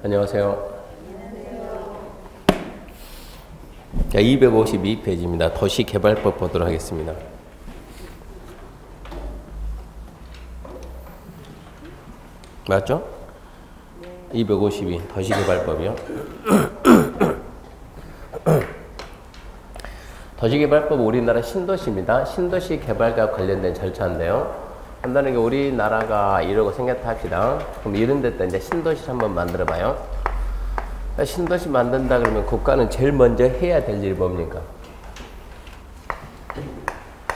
안녕하세요. 자, 252페이지입니다. 도시개발법 보도록 하겠습니다. 맞죠? 252 도시개발법이요. 도시개발법은 우리나라 신도시입니다. 신도시 개발과 관련된 절차인데요. 한다는 게 우리나라가 이러고 생겼다 합시다. 그럼 이런 데다 이제 신도시를 한번 만들어 봐요. 신도시 만든다 그러면 국가는 제일 먼저 해야 될 일이 뭡니까?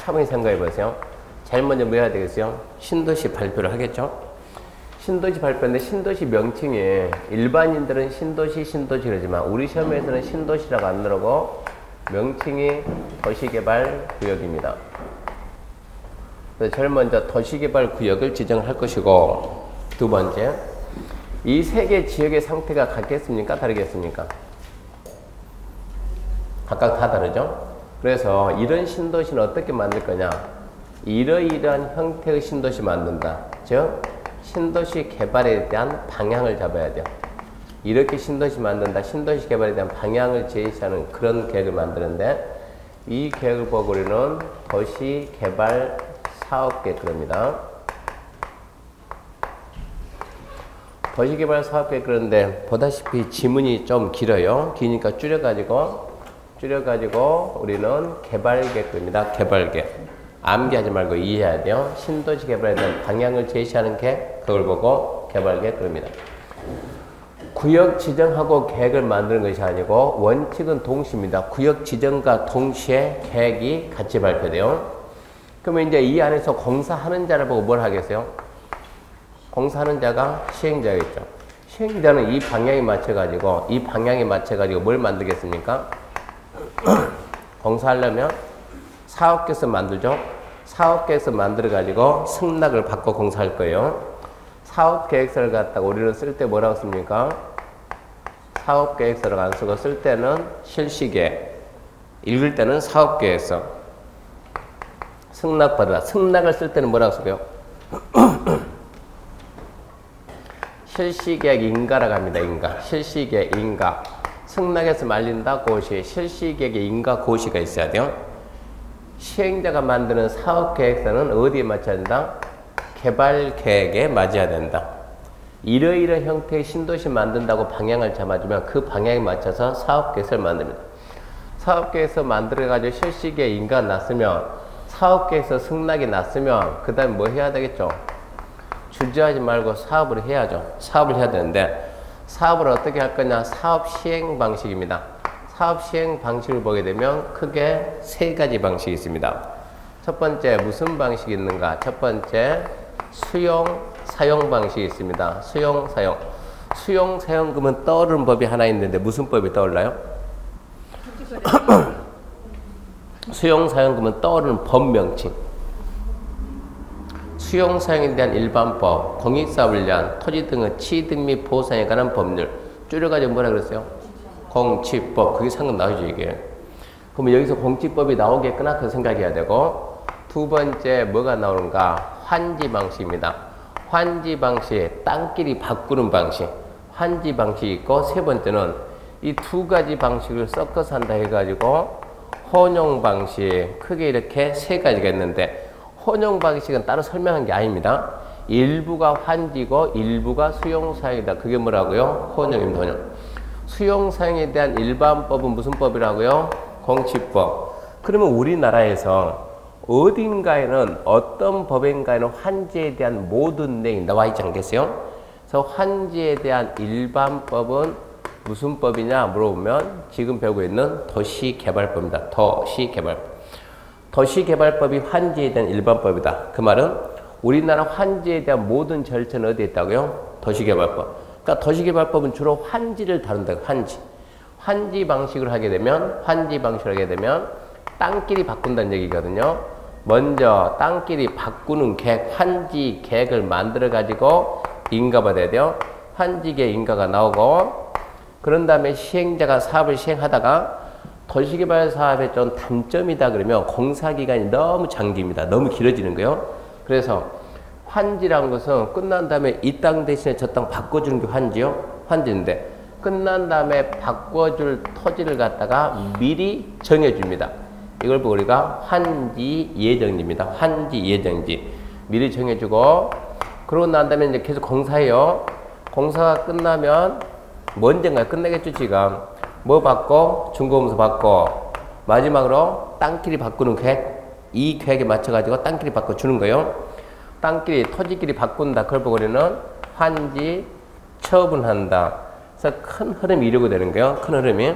차분히 생각해 보세요. 제일 먼저 뭐 해야 되겠어요? 신도시 발표를 하겠죠? 신도시 발표인데 신도시 명칭에 일반인들은 신도시 그러지만 우리 시험에서는 신도시라고 안 나오고 명칭이 도시개발구역입니다. 그래서 제일 먼저 도시개발구역을 지정할 것이고, 두 번째, 이 세 개 지역의 상태가 같겠습니까? 다르겠습니까? 각각 다 다르죠? 그래서 이런 신도시는 어떻게 만들 거냐? 이러이러한 형태의 신도시 만든다. 즉 신도시 개발에 대한 방향을 잡아야 돼요. 이렇게 신도시 만든다. 신도시 개발에 대한 방향을 제시하는 그런 계획을 만드는데, 이 계획을 보고 우리는 도시개발 사업계획 그럽니다. 도시개발 사업계획 그런데 보다시피 지문이 좀 길어요. 기니까 줄여가지고 우리는 개발계획 그럽니다. 개발계획. 암기하지 말고 이해해야 돼요. 신도시 개발에 대한 방향을 제시하는 게 그걸 보고 개발계획 그럽니다. 구역 지정하고 계획을 만드는 것이 아니고 원칙은 동시입니다. 구역 지정과 동시에 계획이 같이 발표돼요. 그러면 이제 이 안에서 공사하는 자를 보고 뭘 하겠어요? 공사하는 자가 시행자겠죠. 시행자는 이 방향에 맞춰가지고 뭘 만들겠습니까? 공사하려면 사업계획서 만들죠. 사업계획서 만들어가지고 승낙을 받고 공사할 거예요. 사업계획서를 갖다가 우리는 쓸 때 뭐라고 씁니까? 사업계획서를 안 쓰고 쓸 때는 실시계획, 읽을 때는 사업계획서. 승낙받으라. 승낙을 쓸 때는 뭐라고 쓰고요? 실시계획 인가라고 합니다. 인가. 실시계획 인가. 승낙에서 말린다 고시. 실시계획의 인가 고시가 있어야 돼요. 시행자가 만드는 사업계획서는 어디에 맞춰야 된다? 개발계획에 맞아야 된다. 이러이러한 형태의 신도시 만든다고 방향을 잡아주면 그 방향에 맞춰서 사업계획서를 만듭니다. 사업계획서 만들어가지고 실시계획 인가가 났으면, 사업계획서 승낙이 났으면 그 다음에 뭐 해야 되겠죠? 주저하지 말고 사업을 해야죠. 사업을 해야 되는데, 사업을 어떻게 할 거냐? 사업 시행 방식입니다. 사업 시행 방식을 보게 되면 크게 세 가지 방식이 있습니다. 첫 번째 무슨 방식이 있는가? 첫 번째 수용 사용 방식이 있습니다. 수용 사용 그러면 떠오르는 법이 하나 있는데 무슨 법이 떠올라요? 수용 사용 그러면 떠오르는 법명칭. 수용 사용에 대한 일반법, 공익사업을 위한 토지 등의 취득 및 보상에 관한 법률. 줄여가지고 뭐라 그랬어요? 공치법. 그게 상관 나오죠, 이게. 그러면 여기서 공치법이 나오겠구나 그 생각해야 되고, 두 번째 뭐가 나오는가? 환지 방식입니다. 환지 방식, 땅끼리 바꾸는 방식. 환지 방식이 있고, 세 번째는 이 두 가지 방식을 섞어서 한다 해가지고 혼용 방식. 크게 이렇게 세 가지가 있는데, 혼용 방식은 따로 설명한 게 아닙니다. 일부가 환지고 일부가 수용사용이다. 그게 뭐라고요? 혼용입니다. 혼용. 수용사용에 대한 일반법은 무슨 법이라고요? 공치법. 그러면 우리나라에서 어딘가에는, 어떤 법인가에는 환지에 대한 모든 내용이 나와 있지 않겠어요? 그래서 환지에 대한 일반법은 무슨 법이냐 물어보면 지금 배우고 있는 도시개발법입니다. 도시개발법이 환지에 대한 일반법이다. 그 말은 우리나라 환지에 대한 모든 절차는 어디에 있다고요? 도시개발법. 그러니까 도시개발법은 주로 환지를 다룬다. 환지 방식을 하게 되면 땅끼리 바꾼다는 얘기거든요. 먼저 땅끼리 바꾸는 계획, 환지 계획을 만들어 가지고 인가받아야 돼요. 환지 계획 인가가 나오고, 그런 다음에 시행자가 사업을 시행하다가 도시개발 사업의 좀 단점이다 그러면 공사기간이 너무 장기입니다. 너무 길어지는 거예요. 그래서 환지라는 것은 끝난 다음에 이 땅 대신에 저 땅 바꿔주는 게 환지요. 환지인데 끝난 다음에 바꿔줄 토지를 갖다가 미리 정해줍니다. 이걸 보고 우리가 환지 예정지입니다. 환지 예정지 미리 정해주고 그러고 난 다음에 이제 계속 공사해요. 공사가 끝나면 뭐 언젠가 끝내겠죠. 지금 뭐 받고 중고검수 받고 마지막으로 땅끼리 바꾸는 계획, 이 계획에 맞춰 가지고 땅끼리 바꿔주는 거예요. 땅끼리 토지끼리 바꾼다. 그걸 보고 우리는 환지 처분한다. 그래서 큰 흐름이 이루게 되는 거예요. 큰 흐름이.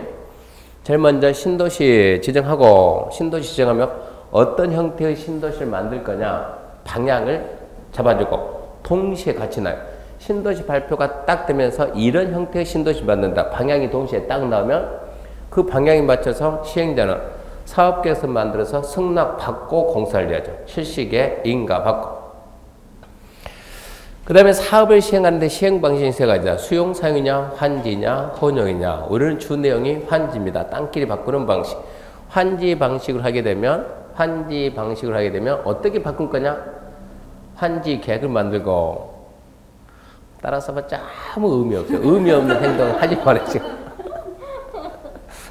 제일 먼저 신도시 지정하고 신도시 지정하면 어떤 형태의 신도시를 만들 거냐 방향을 잡아주고 동시에 같이 나요. 신도시 발표가 딱 되면서 이런 형태의 신도시 만든다. 방향이 동시에 딱 나오면 그 방향에 맞춰서 시행자는 사업계획서 만들어서 승낙 받고 공사를 해야죠. 실시계 인가 받고. 그 다음에 사업을 시행하는데 시행 방식이 세 가지다. 수용 사용이냐, 환지냐, 혼용이냐. 우리는 주 내용이 환지입니다. 땅끼리 바꾸는 방식. 환지 방식을 하게 되면 어떻게 바꿀 거냐? 환지 계획을 만들고 따라 써봤자 아무 의미 없어요. 의미 없는 행동을 하지 말아요. 지금.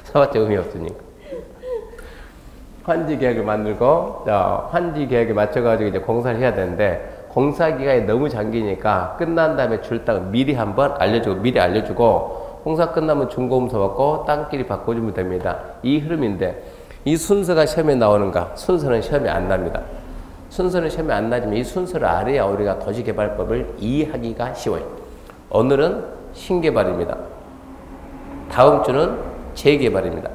써봤자 의미 없으니까. 환지 계획을 만들고, 자, 환지 계획에 맞춰가지고 이제 공사를 해야 되는데, 공사 기간이 너무 장기니까 끝난 다음에 줄 땅을 미리 한번 알려주고 공사 끝나면 중고검수 받고 땅끼리 바꿔주면 됩니다. 이 흐름인데 이 순서가 시험에 나오는가? 순서는 시험에 안 납니다. 순서는 시험에 안 나지만 이 순서를 알아야 우리가 도시개발법을 이해하기가 쉬워요. 오늘은 신개발입니다. 다음 주는 재개발입니다.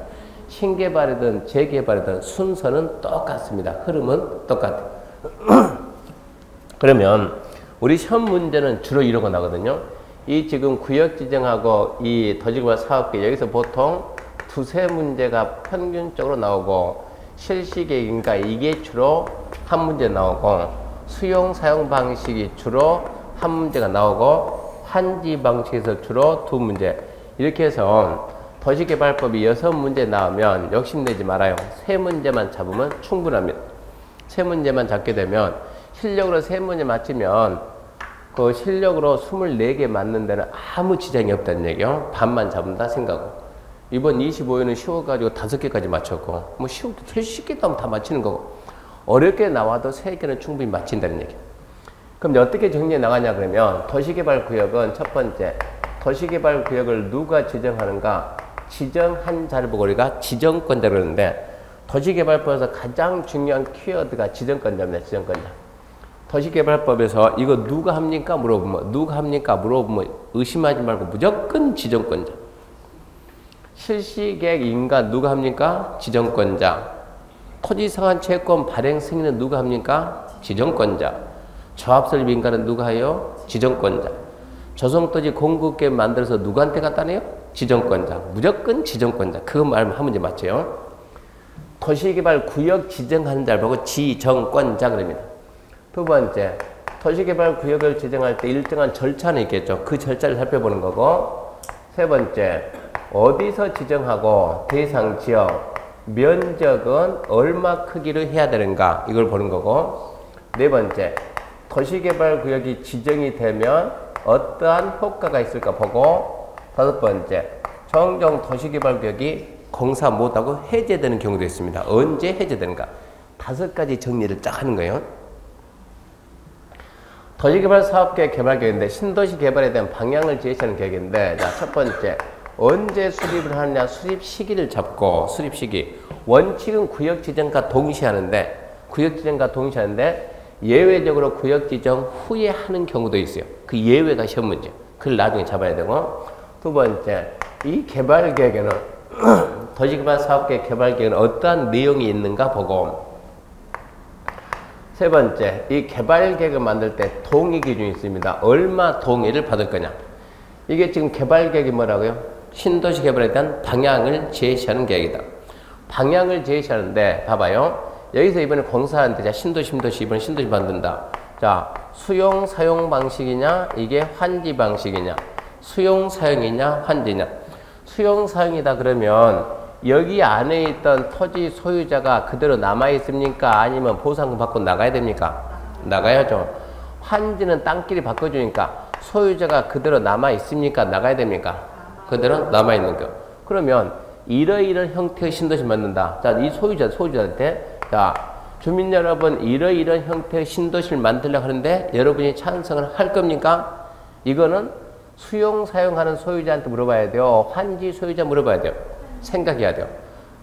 신개발이든 재개발이든 순서는 똑같습니다. 흐름은 똑같아요. 그러면 우리 시험 문제는 주로 이런 거 나거든요. 이 지금 구역 지정하고 이 도시개발 사업계 여기서 보통 두세 문제가 평균적으로 나오고 실시계획인가 이게 주로 한 문제 나오고 수용 사용 방식이 주로 한 문제가 나오고 환지 방식에서 주로 두 문제 이렇게 해서 도시개발법이 6문제 나오면 욕심내지 말아요. 3문제만 잡으면 충분합니다. 3문제만 잡게 되면 실력으로 3문제 맞추면 그 실력으로 24개 맞는 데는 아무 지장이 없다는 얘기요. 반만 잡는다 생각하고. 이번 25회는 쉬워가지고 5개까지 맞췄고 뭐 쉬워도 쉽게 나오면 다 맞히는 거고 어렵게 나와도 3개는 충분히 맞힌다는 얘기. 그럼 이제 어떻게 정리해 나가냐 그러면 도시개발구역은 첫 번째 도시개발구역을 누가 지정하는가 지정한 자를 보고 우리가 지정권자 그러는데 도시개발법에서 가장 중요한 키워드가 지정권자입니다. 지정권자. 도시개발법에서 이거 누가 합니까? 물어보면 누가 합니까? 물어보면 의심하지 말고 무조건 지정권자. 실시계획 인가 누가 합니까? 지정권자. 토지상한 채권 발행 승인은 누가 합니까? 지정권자. 조합설립 인가는 누가 해요? 지정권자. 조성토지 공급계획 만들어서 누구한테 갖다 내요? 지정권자. 무조건 지정권자. 그거 말하면 한 문제 맞죠? 도시개발 구역 지정하는 자를 보고 지정권자 그럽니다. 두 번째, 도시개발 구역을 지정할 때 일정한 절차는 있겠죠. 그 절차를 살펴보는 거고. 세 번째, 어디서 지정하고 대상 지역, 면적은 얼마 크기로 해야 되는가 이걸 보는 거고. 네 번째, 도시개발 구역이 지정이 되면 어떠한 효과가 있을까 보고. 다섯 번째, 종종 도시개발 구역이 공사 못하고 해제되는 경우도 있습니다. 언제 해제되는가? 5가지 정리를 쫙 하는 거예요. 도시개발 사업계획 개발 계획인데 신도시 개발에 대한 방향을 제시하는 계획인데 자, 첫 번째 언제 수립을 하느냐 수립 시기를 잡고 수립 시기 원칙은 구역 지정과 동시에 하는데 예외적으로 구역 지정 후에 하는 경우도 있어요. 그 예외가 시험 문제. 그걸 나중에 잡아야 되고 두 번째 이 개발 계획에는 도시개발 사업계획 개발 계획에는 어떠한 내용이 있는가 보고 세 번째, 이 개발 계획을 만들 때 동의 기준이 있습니다. 얼마 동의를 받을 거냐. 이게 지금 개발 계획이 뭐라고요? 신도시 개발에 대한 방향을 제시하는 계획이다. 방향을 제시하는데 봐봐요. 여기서 이번에 공사하는데 자, 신도시 이번에 신도시 만든다. 자, 수용 사용 방식이냐 이게 환지 방식이냐 수용 사용이냐 환지냐. 수용 사용이다 그러면 여기 안에 있던 토지 소유자가 그대로 남아있습니까? 아니면 보상금 받고 나가야 됩니까? 나가야죠. 환지는 땅끼리 바꿔주니까 소유자가 그대로 남아 있습니까? 나가야 됩니까? 그대로 남아 있는 거. 그러면 이러이러한 형태의 신도시를 만든다. 자, 이 소유자한테 자, 주민 여러분 이러이러한 형태의 신도시를 만들려고 하는데 여러분이 찬성을 할 겁니까? 이거는 수용 사용하는 소유자한테 물어봐야 돼요. 환지 소유자 물어봐야 돼요. 생각해야 돼요.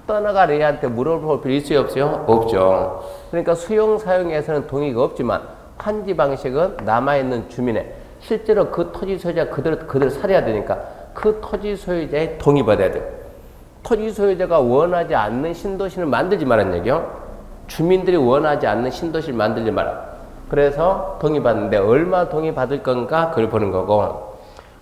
떠나갈 애한테 물어볼 필요 있어요? 없어요? 없죠. 그러니까 수용 사용에서는 동의가 없지만 환지 방식은 남아있는 주민의 실제로 그 토지 소유자 그대로 살아야 되니까 그 토지 소유자의 동의 받아야 돼요. 토지 소유자가 원하지 않는 신도시를 만들지 말라는 얘기요. 주민들이 원하지 않는 신도시를 만들지 마라. 그래서 동의 받는데 얼마 동의 받을 건가 그걸 보는 거고.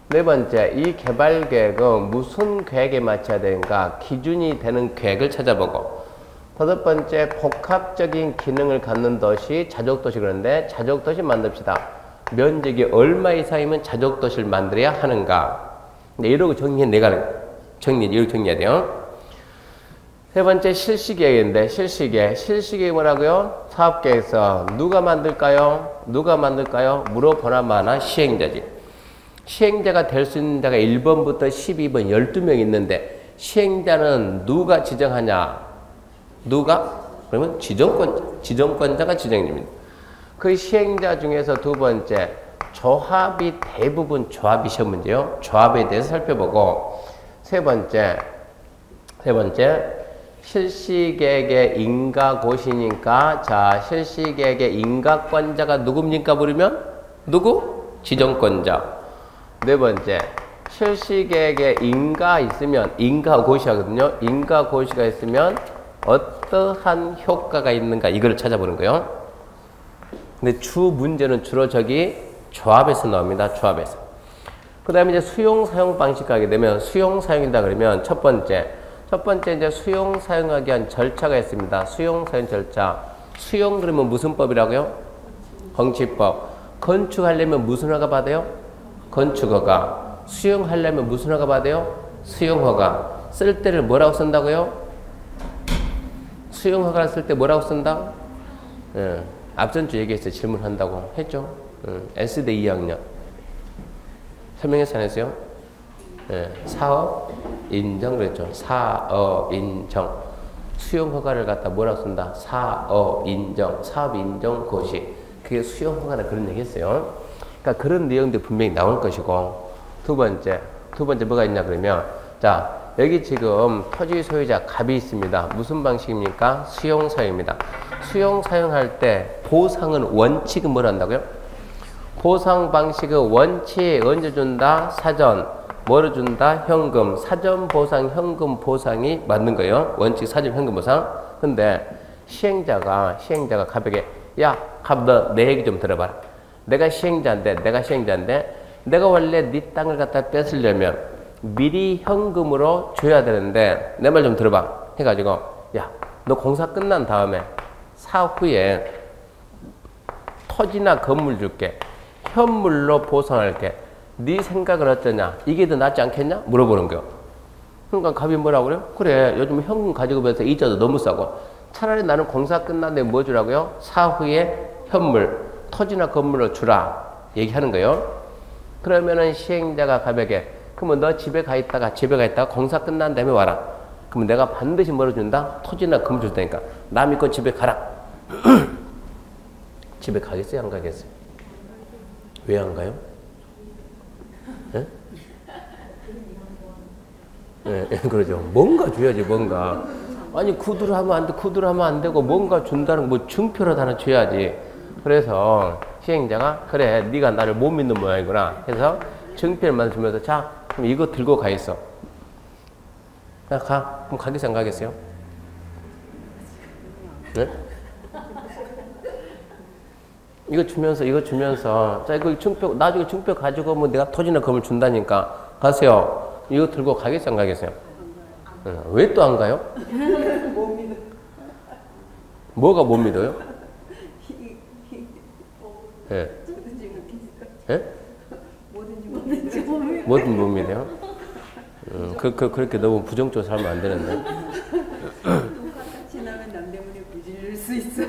네 번째, 이 개발 계획은 무슨 계획에 맞춰야 되는가 기준이 되는 계획을 찾아보고. 다섯 번째, 복합적인 기능을 갖는 도시, 자족도시. 그런데 자족도시 만듭시다. 면적이 얼마 이상이면 자족도시를 만들어야 하는가. 근데 이러고 정리해 내가는 이렇게 정리해야 돼요. 세 번째, 실시계획인데 실시계획 뭐라고요? 사업계획서 누가 만들까요? 물어보나마나 시행자지. 시행자가 될 수 있는 자가 1번부터 12번 12명 있는데 시행자는 누가 지정하냐? 그러면 지정권자가 지정입니다. 그 시행자 중에서 두 번째, 조합이 대부분 조합이 시험 문제요. 조합에 대해서 살펴보고. 세 번째, 실시계획의 인가고시니까 자, 실시계획의 인가권자가 누굽니까? 물으면 누구? 지정권자. 네 번째, 실시계획에 인가 있으면 인가고시하거든요. 인가고시가 있으면 어떠한 효과가 있는가 이걸 찾아보는 거예요. 근데 주 문제는 주로 저기 조합에서 나옵니다. 조합에서. 그 다음에 이제 수용 사용 방식 가게 되면 수용 사용이다 그러면 첫 번째 이제 수용 사용하기 위한 절차가 있습니다. 수용 사용 절차. 수용 그러면 무슨 법이라고요? 건축법. 건축하려면 무슨 허가 받아요? 건축허가. 수용하려면 무슨 허가 받아요? 수용허가. 쓸 때를 뭐라고 쓴다고요? 수용허가를 쓸 때 뭐라고 쓴다? 앞전 주 얘기했어요. 질문한다고 했죠? S대 2학년. 설명했어요? 안 했어요? 사업 인정 그랬죠. 사업 인정. 수용허가를 갖다 뭐라고 쓴다? 사업 인정. 사업 인정 고시. 그게 수용허가다 그런 얘기 했어요. 그러니까 그런 내용도 분명히 나올 것이고. 두 번째 뭐가 있냐 그러면 자, 여기 지금 토지 소유자 갑이 있습니다. 무슨 방식입니까? 수용 사용입니다. 수용 사용할 때 보상은 원칙은 뭘 한다고요? 보상 방식의 원칙 언제 준다? 사전. 뭐를 준다? 현금. 사전 보상, 현금 보상이 맞는 거예요. 원칙, 사전, 현금 보상. 근데 시행자가 갑에게 야, 갑 너 내 얘기 좀 들어봐라. 내가 시행자인데 내가 원래 네 땅을 갖다 뺏으려면 미리 현금으로 줘야 되는데 내 말 좀 들어봐 해가지고 야, 너 공사 끝난 다음에 사후에 토지나 건물 줄게. 현물로 보상할게. 네 생각은 어떠냐? 이게 더 낫지 않겠냐? 물어보는 거요. 그러니까 갑이 뭐라고 그래요? 그래, 요즘 현금 가지고 배서 이자도 너무 싸고 차라리 나는 공사 끝난 다음에 뭐 주라고요? 사후에 현물, 토지나 건물로 주라 얘기하는 거예요. 그러면은 시행자가 갑에게 그러면 너 집에 가 있다가 공사 끝난 다음에 와라. 그러면 내가 반드시 뭐로 준다? 토지나 건물 줄 테니까 나 믿고 집에 가라. 집에 가겠어요? 안 가겠어요? 왜 안 가요? 예? 예, 그러죠. 뭔가 줘야지, 뭔가. 아니, 구두를 하면 안 되고, 뭔가 준다는 뭐 증표라도 하나 줘야지. 그래서 시행자가, 그래, 네가 나를 못 믿는 모양이구나. 해서 증표를 주면서, 자, 그럼 이거 들고 가 있어. 자, 가. 그럼 가겠어요, 안 가겠어요? 네? 이거 주면서, 자, 이거 증표, 나중에 증표 가지고 뭐 내가 토지나 건물 준다니까, 가세요. 이거 들고 가겠어요, 안 가겠어요? 왜 또 안 가요? 못 믿어. 뭐가 못 믿어요? 예. 예? 뭐든 못 믿어요? 그렇게 너무 부정적으로 살면 안 되는데. 지나면 남 때문에 부질릴 수 있어.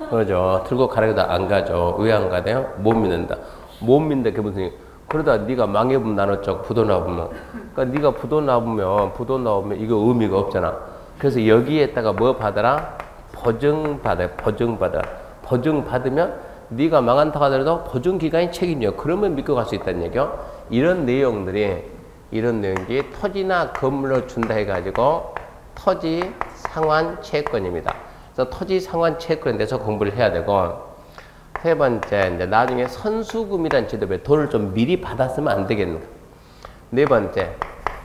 그러죠. 들고 가라고도 안 가죠. 왜 안 가대요? 못 믿는다. 못 믿는다. 그 무슨 그러다 네가 망해보면 나는 어쩌고 부도 나오면. 그러니까 네가 부도 나오면 이거 의미가 없잖아. 그래서 여기에다가 뭐 받아라? 보증받아. 보증받으면 네가 망한다고 하더라도 보증기관이 책임져. 그러면 믿고 갈 수 있다는 얘기요. 이런 내용들이 토지나 건물을 준다 해가지고 토지 상환 채권입니다. 그래서 토지 상환 채권에 대해서 공부를 해야 되고, 세 번째, 이제 나중에 선수금이라는 제도에 돈을 좀 미리 받았으면 안 되겠는가. 네 번째,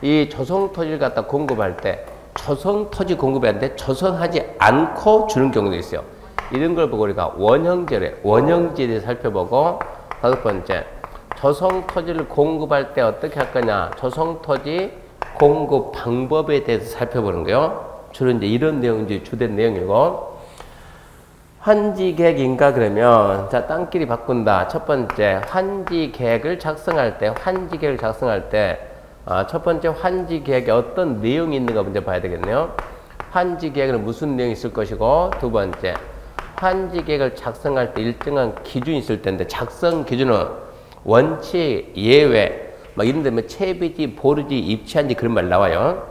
이 조성토지를 갖다 공급할 때 조성토지 공급하는데 조성하지 않고 주는 경우도 있어요. 이런 걸 보고 우리가 원형지에 대해서 살펴보고, 다섯 번째, 조성토지를 공급할 때 어떻게 할 거냐. 조성토지 공급 방법에 대해서 살펴보는 거예요. 주로 이제 이런 내용이 주된 내용이고, 환지계획인가 그러면, 자, 땅끼리 바꾼다. 첫 번째, 환지계획을 작성할 때, 첫 번째 환지계획에 어떤 내용이 있는가 먼저 봐야 되겠네요. 환지계획에는 무슨 내용이 있을 것이고, 두 번째, 환지계획을 작성할 때 일정한 기준이 있을 텐데, 작성 기준은 원칙, 예외, 막 이런 데면 채비지, 보르지, 입치한지 그런 말 나와요.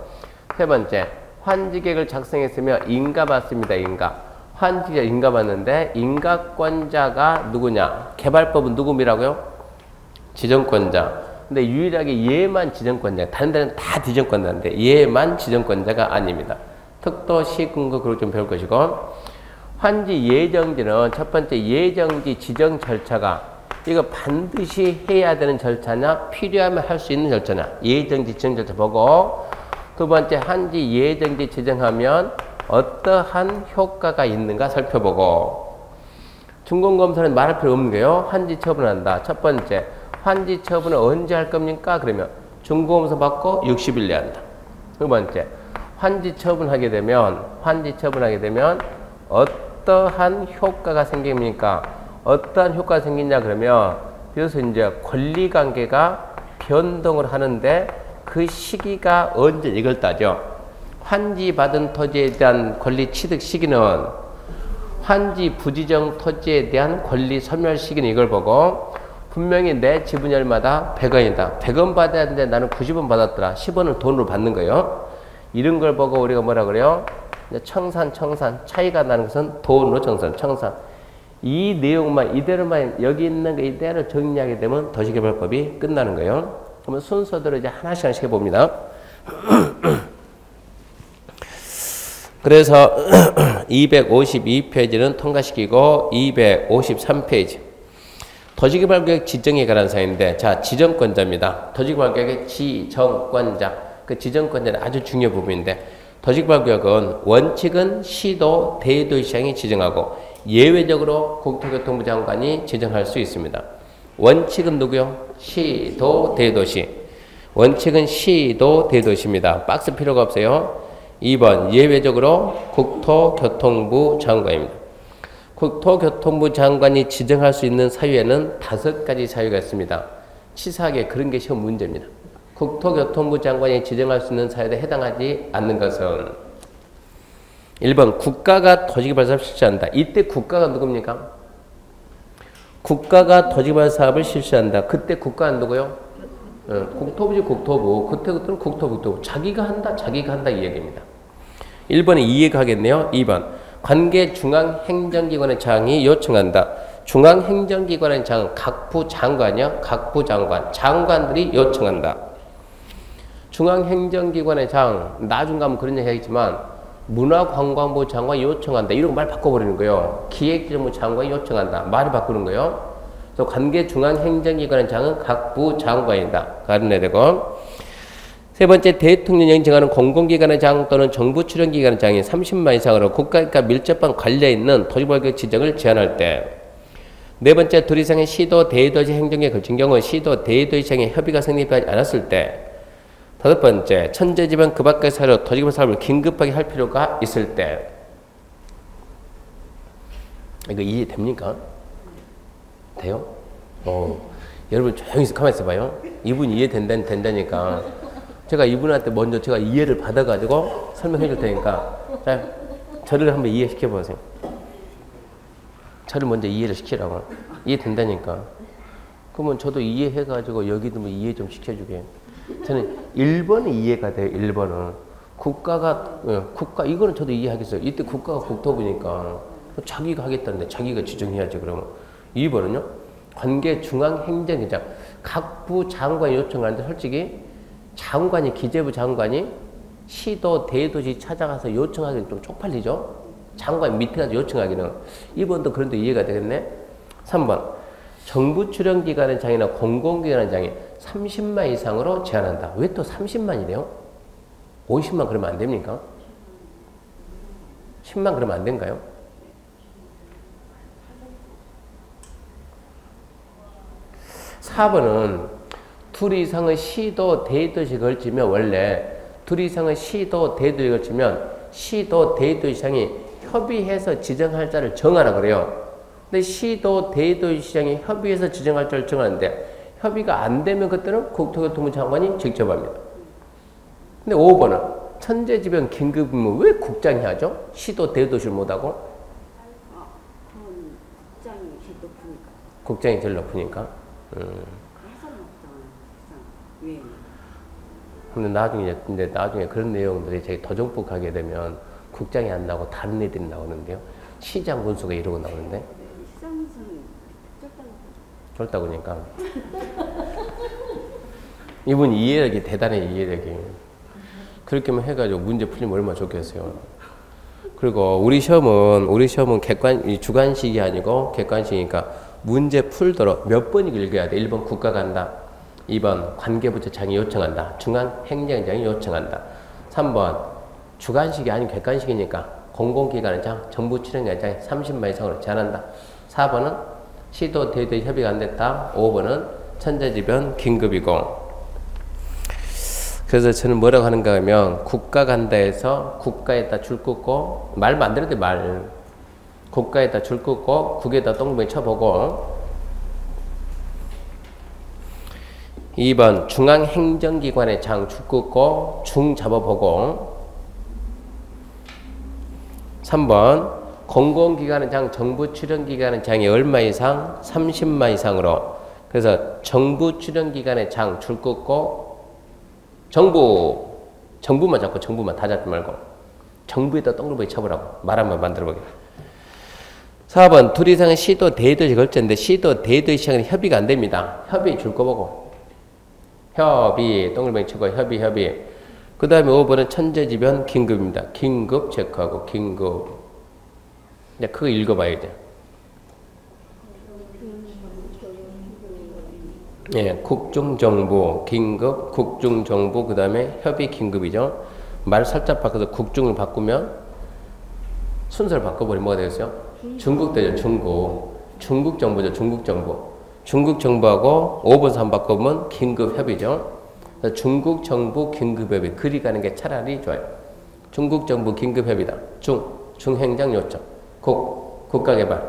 세 번째, 환지계획을 작성했으면 인가 받습니다. 환지계획 인가 받는데 인가권자가 누구냐? 개발법은 누구이라고요? 지정권자. 근데 유일하게 얘만 지정권자. 다른 데는 다 지정권자인데 얘만 지정권자가 아닙니다. 특도, 시군거 그걸 좀 배울 것이고, 환지 예정지는 첫 번째 예정지 지정 절차가 이거 반드시 해야 되는 절차냐, 필요하면 할 수 있는 절차냐, 예정지 지정 절차 보고, 두 번째 환지 예정지 지정하면 어떠한 효과가 있는가 살펴보고, 준공검사는 말할 필요 없는 거예요. 환지 처분한다. 첫 번째, 환지 처분을 언제 할 겁니까? 그러면 준공검사 받고 60일 내에 한다. 두 번째, 환지 처분하게 되면 어떠한 효과가 생깁니까? 어떠한 효과가 생기냐 그러면, 그래서 이제 권리관계가 변동을 하는데 그 시기가 언제 이걸 따져. 환지 받은 토지에 대한 권리 취득 시기는, 환지 부지정 토지에 대한 권리 소멸 시기는 이걸 보고, 분명히 내 지분율마다 100원이다. 100원 받아야 되는데 나는 90원 받았더라. 10원을 돈으로 받는 거예요. 이런 걸 보고 우리가 뭐라 그래요? 청산. 차이가 나는 것은 돈으로 청산. 이 내용만 이대로만 여기 있는 거 이대로 정리하게 되면 도시개발법이 끝나는 거예요. 그러면 순서대로 이제 하나씩 해봅니다. 그래서 252페이지는 통과시키고 253페이지 도시개발구역 지정에 관한 사항인데, 자, 지정권자입니다. 도시개발구역의 지정권자. 그 지정권자는 아주 중요한 부분인데, 도시개발구역은 원칙은 시도, 대도시장이 지정하고 예외적으로 국토교통부 장관이 지정할 수 있습니다. 원칙은 누구요? 시도, 대도시. 원칙은 시도, 대도시입니다. 박스 필요가 없어요. 2번 예외적으로 국토교통부 장관입니다. 국토교통부 장관이 지정할 수 있는 사유에는 5가지 사유가 있습니다. 치사하게 그런 게 시험 문제입니다. 국토교통부 장관이 지정할 수 있는 사유에 해당하지 않는 것은 1번 국가가 도시개발 사업을 실시한다. 이때 국가가 누굽니까? 국가가 도시개발 사업을 실시한다. 그때 국가는 누구요? 국토부지 국토부. 그때부터는 국토부. 자기가 한다 이 얘기입니다. 1번에 이해가 하겠네요. 2번 관계 중앙행정기관의 장이 요청한다. 중앙행정기관의 장은 각부 장관이요. 각부 장관. 장관들이 요청한다. 중앙행정기관의 장, 나중 가면 그런 얘기 하겠지만 문화관광부 장관이 요청한다. 이런 말 바꿔버리는 거예요. 기획재정부 장관이 요청한다. 말을 바꾸는 거예요. 그래서 관계 중앙행정기관의 장은 각부 장관이다. 가르내야 되고, 세 번째 대통령령이 정하는 공공기관의 장 또는 정부 출연기관의 장이 30만 이상으로 국가과 밀접한 관련 있는 도시개발구역 지정을 제한할 때, 네 번째 둘 이상의 시도 대도시 행정에 걸친 경우 시도 대도시장의 협의가 성립하지 않았을 때, 다섯 번째 천재지방 그 밖의 사유로 도시개발 사업을 긴급하게 할 필요가 있을 때. 이거 이해됩니까? 돼요? 여러분 조용히 가만히 있어봐요. 이분 이해된다니까. 제가 이분한테 먼저 제가 이해를 받아가지고 설명해 줄 테니까, 자, 저를 한번 이해시켜 보세요. 저를 먼저 이해를 시키라고. 이해된다니까. 그러면 저도 이해해가지고 여기도 뭐 이해 좀 시켜주게. 저는 1번은 이해가 돼요. 1번은. 국가, 이거는 저도 이해하겠어요. 이때 국가가 국토부니까 자기가 하겠다는데 자기가 지정해야지 그러면. 2번은요. 관계 중앙행정기장. 각부 장관이 요청하는데 솔직히 장관이, 기재부 장관이 시도, 대도시 찾아가서 요청하기는 좀 쪽팔리죠? 장관 밑에 가서 요청하기는. 2번도 그런데 이해가 되겠네? 3번. 정부 출연기관의 장이나 공공기관의 장이 30만 이상으로 제한한다. 왜 또 30만이래요? 50만 그러면 안 됩니까? 10만 그러면 안 된가요? (4번은) 둘 이상의 시도, 대도시에 걸치면 원래 둘 이상의 시도, 대도시에 걸치면 시도, 대도시장이 협의해서 지정할 자를 정하라 그래요. 근데 시도, 대도시장이 협의해서 지정할 자를 정하는데 협의가 안 되면 그때는 국토교통부 장관이 직접 합니다. 근데 5번은 천재지변 긴급임을 왜 국장이 하죠? 시도, 대도시를 못하고? 그건 국장이 제일 높으니까. 국장이 제일 높으니까. 해설은 없잖아요. 왜? 근데 나중에 그런 내용들이 되게 더 정복하게 되면 국장이 안 나오고 다른 애들이 나오는데요. 시장 군수가 이러고 나오는데. 시장에서는 쫄다 보니까. 이분 이해력이 대단해, 이해력이. 그렇게만 해가지고 문제 풀리면 얼마나 좋겠어요. 그리고 우리 시험은 주관식이 아니고 객관식이니까 문제 풀도록 몇 번 읽어야 돼. 1번 국가 간다. 2번 관계부처장이 요청한다. 중앙행정장이 요청한다. 3번 주관식이 아닌 객관식이니까 공공기관의 장, 정부 출연기관의 장이 30만 이상으로 제한한다. 4번은 시도, 대도시 협의가 안 됐다. 5번은 천재지변 긴급이고. 그래서 저는 뭐라고 하는가 하면 국가 간다 해서 국가에다 줄 긋고 말 만들어야 돼, 말. 국가에다 줄 긋고 국에다 똥구멍 쳐보고. 2번 중앙행정기관의 장 줄 긋고 중 잡아보고. 3번 공공기관의 장, 정부 출연기관의 장이 얼마 이상? 30만 이상으로. 그래서 정부 출연기관의 장 줄 긋고 정부만 잡고 정부만 다 잡지 말고 정부에다 동글보기 쳐보라고 말 한번 만들어보게. 4번 둘 이상의 시도, 대도시 걸쳤는데 시도, 대도시 시장은 협의가 안 됩니다. 협의 줄 거 보고 협의 동글보기 치고 협의. 그 다음에 5번은 천재지변 긴급입니다. 긴급 체크하고 긴급. 이제 그거 읽어봐야죠. 예, 국중정부, 긴급, 국중정부, 그 다음에 협의 긴급이죠. 말 살짝 바꿔서 국중을 바꾸면 순서를 바꿔버리면 뭐가 되겠어요? 중국 되죠, 중국. 중국 정부죠, 중국 정부. 중국 정부하고 5번 3 바꾸면 긴급 협의죠. 중국 정부 긴급 협의. 그리 가는 게 차라리 좋아요. 중국 정부 긴급 협의다. 중행장 요청. 국가개발.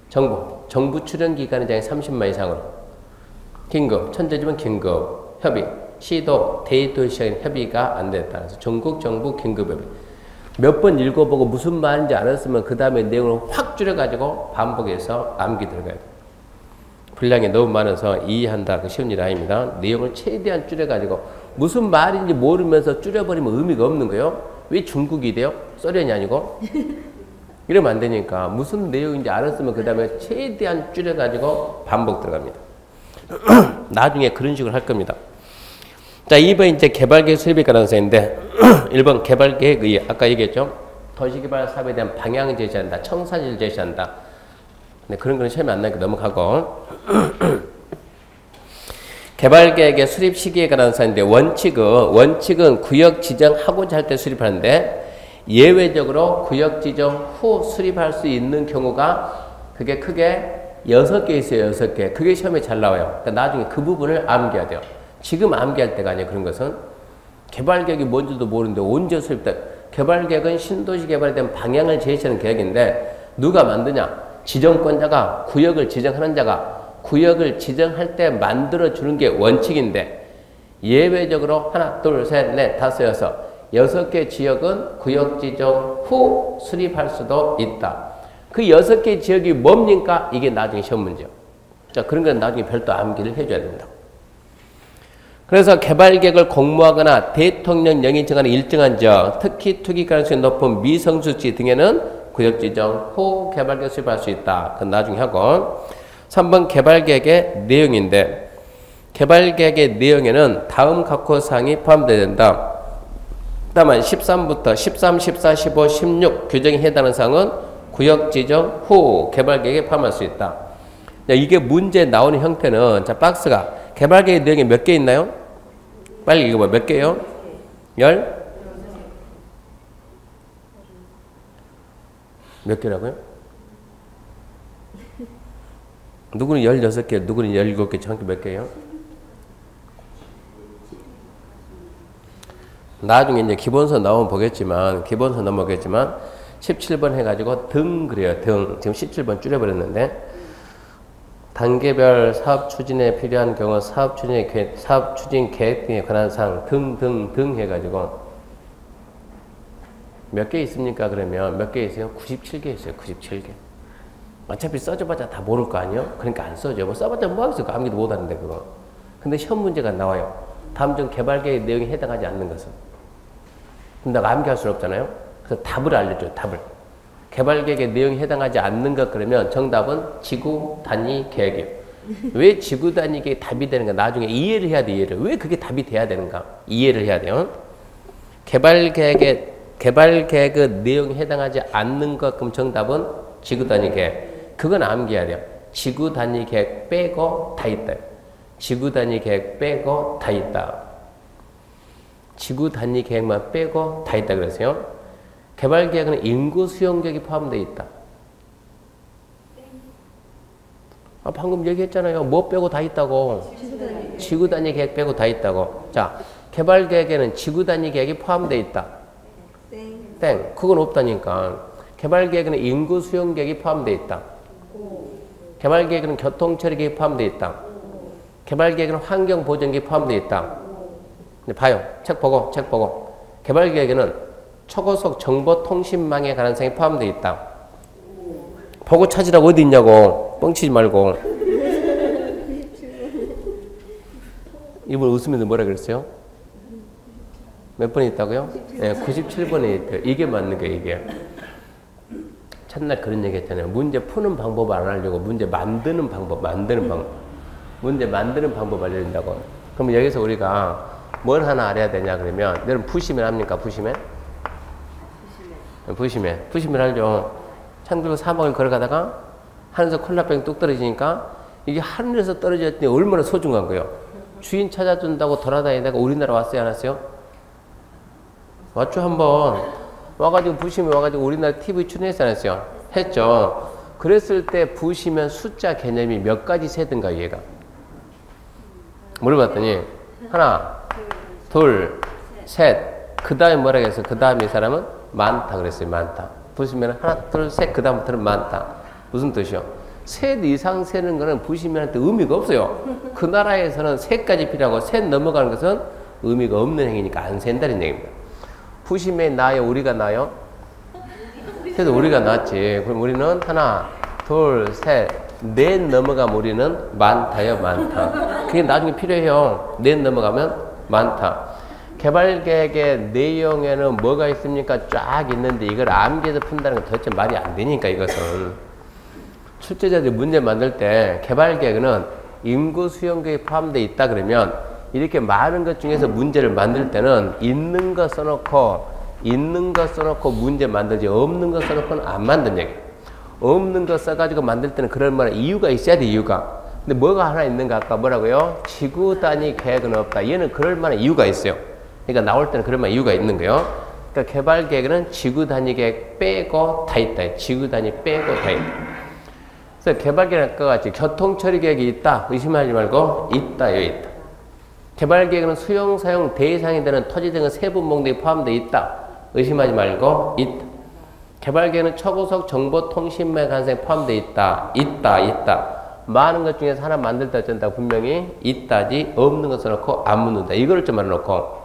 정부 출연기관의 장이 30만 이상으로. 긴급, 천재지변 긴급, 협의, 시도, 대도시 협의가 안 됐다. 그래서 전국 정부 긴급 협의. 몇 번 읽어보고 무슨 말인지 알았으면 그 다음에 내용을 확 줄여가지고 반복해서 암기 들어가야 돼. 분량이 너무 많아서 이해한다. 그 쉬운 일 아닙니다. 내용을 최대한 줄여가지고 무슨 말인지 모르면서 줄여버리면 의미가 없는 거예요. 왜 중국이 돼요? 소련이 아니고? 이러면 안 되니까 무슨 내용인지 알았으면 그 다음에 최대한 줄여가지고 반복 들어갑니다. 나중에 그런 식으로 할 겁니다. 자, 2번 이제 개발계획 수립의 가능성인데 1번 개발계획의 아까 얘기했죠. 도시개발 사업에 대한 방향을 제시한다. 청사지를 제시한다. 네, 그런 거는 시험에 안 나니까 넘어가고 개발계획의 수립 시기에 관한 사인데 원칙은 구역 지정하고자 할 때 수립하는데 예외적으로 구역 지정 후 수립할 수 있는 경우가 그게 크게 6개 있어요. 6개. 그게 시험에 잘 나와요. 그러니까 나중에 그 부분을 암기해야 돼요. 지금 암기할 때가 아니에요. 그런 것은. 개발계획이 뭔지도 모르는데 언제 수립돼? 개발계획은 신도시 개발에 대한 방향을 제시하는 계획인데 누가 만드냐? 지정권자가 구역을 지정하는 자가 구역을 지정할 때 만들어주는 게 원칙인데 예외적으로 하나, 둘, 셋, 넷, 다섯, 여섯 6개 지역은 구역 지정 후 수립할 수도 있다. 그 6개 지역이 뭡니까? 이게 나중에 시험 문제요. 자, 그런 건 나중에 별도 암기를 해줘야 됩니다. 그래서 개발계획을 공모하거나 대통령령이 정하는 일정한 지역, 특히 투기 가능성이 높은 미성수지 등에는 구역지정 후 개발계획 수립할 수 있다. 그건 나중에 하고. 3번 개발계획의 내용인데, 개발계획의 내용에는 다음 각호 사항이 포함되어야 된다. 다만 13부터 13, 14, 15, 16 규정에 해당하는 사항은 구역지정 후 개발계획에 포함할 수 있다. 자, 이게 문제 나오는 형태는, 자, 박스가 개발계획 내용이 몇 개 있나요? 빨리 읽어봐. 몇 개요? 10? 몇 개라고요? 누구는 16개, 누구는 17개, 정확히 몇 개예요? 나중에 이제 기본서 나오면 보겠지만, 17번 해가지고 등 그래요. 등. 지금 17번 줄여버렸는데, 단계별 사업 추진에 필요한 경우 사업 추진 계획 등에 관한 사항 등 해가지고 몇 개 있습니까? 그러면 몇 개 있어요? 97개 있어요. 97개. 어차피 써줘봤자 다 모를 거 아니에요? 그러니까 안 써줘. 뭐 써봤자 뭐 하겠어? 암기도 못하는데 그거. 근데 시험 문제가 나와요. 다음 중 개발계획 내용에 해당하지 않는 것은. 그럼 내가 암기할 수는 없잖아요. 그래서 답을 알려줘요. 답을. 개발계획의 내용에 해당하지 않는 것 그러면 정답은 지구 단위 계획이에요. 왜 지구 단위 계획이 답이 되는가? 나중에 이해를 해야 돼. 이해를. 왜 그게 답이 돼야 되는가? 이해를 해야 돼요. 개발계획의 내용에 해당하지 않는 것 그럼 정답은 지구 단위 계획. 그건 암기해야 돼요. 지구 단위 계획 빼고 다 있다. 지구 단위 계획 빼고 다 있다. 지구 단위 계획만 빼고 다 있다 그랬어요. 개발계획은 인구 수용객이 포함되어 있다. 아, 방금 얘기했잖아요. 뭐 빼고 다 있다고. 지구 단위 계획 빼고 다 있다고. 자, 개발계획에는 지구 단위 계획이 포함되어 있다. 땡. 그건 없다니까. 개발계획에는 인구 수용객이 포함되어 있다. 개발계획에는 교통처리계획이 포함되어 있다. 개발계획에는 환경보전계획이 포함되어 있다. 근데 봐요. 책 보고. 개발계획에는 초고속 정보통신망의 가능성이 포함되어 있다. 보고 찾으라고 어디 있냐고. 뻥치지 말고. 이분 웃으면서 뭐라 그랬어요? 몇 번에 있다고요? 네, 97번에 있대요. 이게 맞는 거예요, 이게. 첫날 그런 얘기 했잖아요. 문제 푸는 방법 안 하려고 문제 만드는 방법 문제 만드는 방법 알려준다고. 그럼 여기서 우리가 뭘 하나 알아야 되냐 그러면, 여러분 부시면 합니까? 부시면 알죠. 창 들고 사막을 걸어가다가 하늘에서 콜라병 뚝 떨어지니까 이게 하늘에서 떨어졌더니 얼마나 소중한 거예요. 주인 찾아준다고 돌아다니다가 우리나라 왔어요, 안 왔어요? 왔죠. 한번 와가지고 부시면 와가지고 우리나라 TV 출연했어, 안 했어요? 했죠. 그랬을 때 부시면 숫자 개념이 몇 가지 세든가 얘가. 물어봤더니 하나, 둘, 셋. 그 다음에 뭐라 그랬어요? 그 다음에 이 사람은 많다 그랬어요. 많다. 부시면 하나, 둘, 셋. 그 다음부터는 많다. 무슨 뜻이요? 셋 이상 세는 거는 부시면한테 의미가 없어요. 그 나라에서는 셋까지 필요하고 셋 넘어가는 것은 의미가 없는 행위니까 안 센다는 얘기입니다. 부심에 나요? 우리가 나요? 그래도 우리가 낫지. 그럼 우리는 하나, 둘, 셋, 넷 넘어가면 우리는 많다요, 많다. 그게 나중에 필요해요. 넷 넘어가면 많다. 개발계획의 내용에는 뭐가 있습니까? 쫙 있는데 이걸 암기해서 푼다는 건 도대체 말이 안 되니까 이것은. 출제자들이 문제 만들 때 개발계획은 인구 수용객이 포함되어 있다 그러면 이렇게 많은 것 중에서 문제를 만들 때는 있는 거 써놓고 문제 만들지 없는 거 써놓고는 안 만든 얘기. 없는 거 써가지고 만들 때는 그럴 만한 이유가 있어야 돼, 이유가. 근데 뭐가 하나 있는가? 아까 뭐라고요? 지구 단위 계획은 없다. 얘는 그럴 만한 이유가 있어요. 그러니까 나올 때는 그럴 만한 이유가 있는 거예요. 그러니까 개발 계획은 지구 단위 계획 빼고 다 있다. 지구 단위 빼고 다 있다. 그래서 개발 계획과 같이 교통 처리 계획이 있다. 의심하지 말고 있다. 여기 있다. 개발 계획은 수용 사용 대상이 되는 토지 등의 세부 목록이 포함되어 있다. 의심하지 말고 있다. 개발 계획은 초고속 정보통신망 가능성이 포함되어 있다. 있다. 많은 것 중에서 하나 만들 때 어쩐다. 분명히 있다지 없는 거 써놓고 안 묻는다. 이거를 좀 알아놓고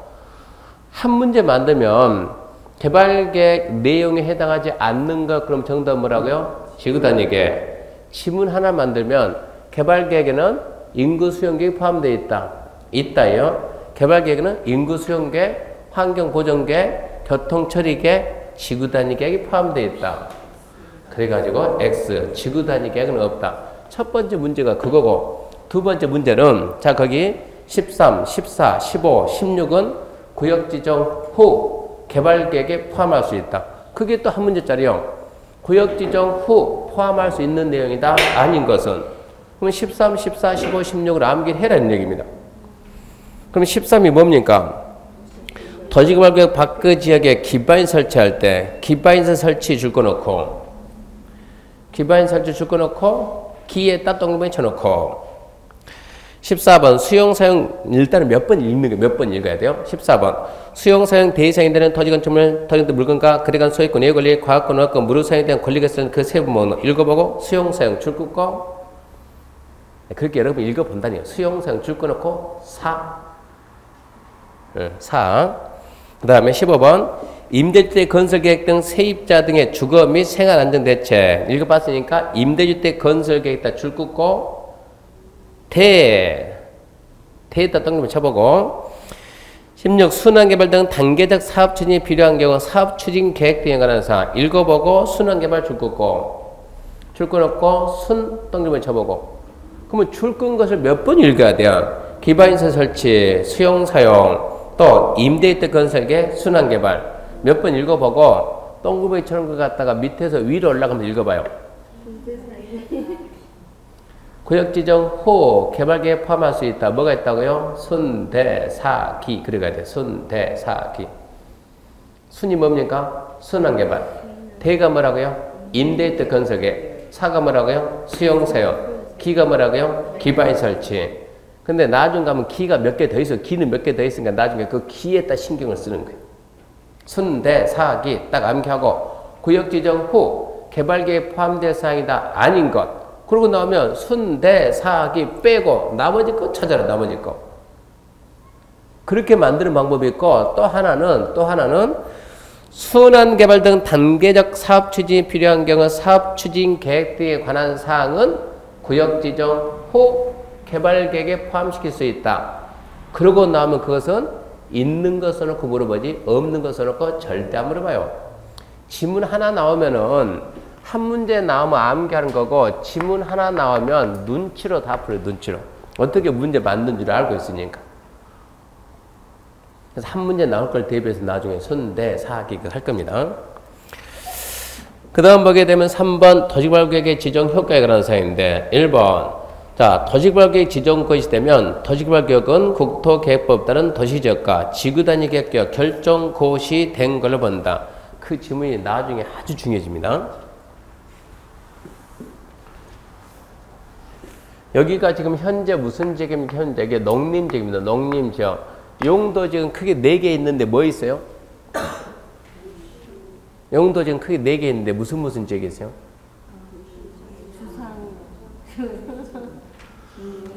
한 문제 만들면 개발계획 내용에 해당하지 않는 것 그럼 정답 뭐라고요? 지구 단위 계획. 지문 하나 만들면 개발계획에는 인구 수용계획이 포함되어 있다. 있다요. 개발계획에는 인구 수용계획, 환경보전계획, 교통처리계획, 지구단위계획이 포함되어 있다. 그래가지고 X, 지구단위계획은 없다. 첫 번째 문제가 그거고 두 번째 문제는 자 거기 13, 14, 15, 16은 구역지정 후 개발계획에 포함할 수 있다. 그게 또 한 문제짜리요. 구역지정 후 포함할 수 있는 내용이다. 아닌 것은 그럼 13, 14, 15, 16을 암기를 해라는 얘기입니다. 그럼 13이 뭡니까? 도시개발구역 밖의 지역에 기반인 설치할 때 기반인서 설치 줄 거 놓고 기반인 설치 줄 거 놓고 기에다 동그라미 쳐놓고 14번 수용사용 일단은 몇 번 읽는 거 몇 번 읽어야 돼요. 14번 수용사용 대상이 되는 토지건축물 토지건축 물건과 그에 관한 소유권, 예권리, 과학권, 원화권, 무료 사용에 대한 권리가 쓰는 그 세부문을 읽어보고 수용사용 줄 긋고 그렇게 여러분 읽어본다니요. 수용사용 줄 꺼놓고 그 다음에 15번 임대주택 건설계획 등 세입자 등의 주거 및 생활안정대책 읽어봤으니까 임대주택 건설계획에다 줄 긋고 대에다 동그라미 쳐보고 16 순환개발 등 단계적 사업 추진이 필요한 경우 사업 추진 계획 등에 관한 사항 읽어보고 순환개발 줄 긋고 줄 꺼놓고 순 동그라미 쳐보고 그러면 줄 끈 것을 몇 번 읽어야 돼요. 기반인서 설치, 수용사용 또 임대주택 건설계 순환개발 몇 번 읽어보고 동그라미처럼 그 갖다가 밑에서 위로 올라가면서 읽어봐요. 구역지정 후 개발계획에 포함할 수 있다. 뭐가 있다고요? 순대사기 그래가야 돼. 순대사기 순이 뭡니까? 순환개발 대가 뭐라고요? 임대주택 건설계 사가 뭐라고요? 수용사용 기가 뭐라고요? 기반인 설치. 근데 나중 가면 기가 몇 개 더 있어. 기는 몇 개 더 있으니까 나중에 그 기에다 신경을 쓰는 거예요. 순대, 사기 딱 암기하고 구역지정 후 개발계획에 포함될 사항이다. 아닌 것. 그러고 나오면 순대, 사기 빼고 나머지 거 찾아라. 나머지 거. 그렇게 만드는 방법이 있고 또 하나는 순환개발 등 단계적 사업 추진이 필요한 경우 사업 추진 계획 등에 관한 사항은 구역지정 후 개발계획에 포함시킬 수 있다. 그러고 나면 그것은 있는 거 써놓고 물어보지 없는 거 써놓고 절대 안 물어봐요. 지문 하나 나오면은 한 문제 나오면 암기하는 거고 지문 하나 나오면 눈치로 다 풀어요. 눈치로. 어떻게 문제 만든 줄 알고 있으니까. 그래서 한 문제 나올 걸 대비해서 나중에 순대, 사기 할 겁니다. 그 다음 보게 되면 3번 도시개발계획의 지정 효과에 관한 사항인데 1번 자 도시개발계획 지정 것이 되면 도시개발계획은 국토계획법 따른 도시지역과 지구단위계획 결정 고시 된 걸로 본다. 그 지문이 나중에 아주 중요해집니다. 여기가 지금 현재 무슨 지역입니까? 현재 이게 농림지역입니다. 농림지역. 용도지역은 크게 4개 있는데 뭐 있어요? 용도지역은 크게 4개 있는데 무슨 지역이 있어요?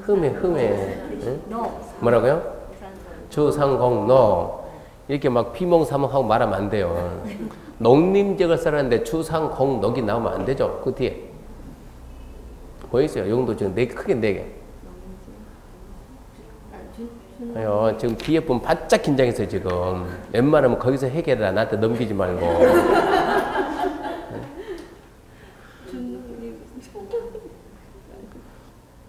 흠해. 응? 뭐라고요? 주상공로. 이렇게 막 비몽사몽하고 말하면 안 돼요. 농림지역을 써라는데 주상공록이 나오면 안 되죠. 그 뒤에. 보이세요? 용도지역 크게 4개. 아유, 지금 뒤에 보면 바짝 긴장했어요, 지금. 웬만하면 거기서 해결해라. 나한테 넘기지 말고.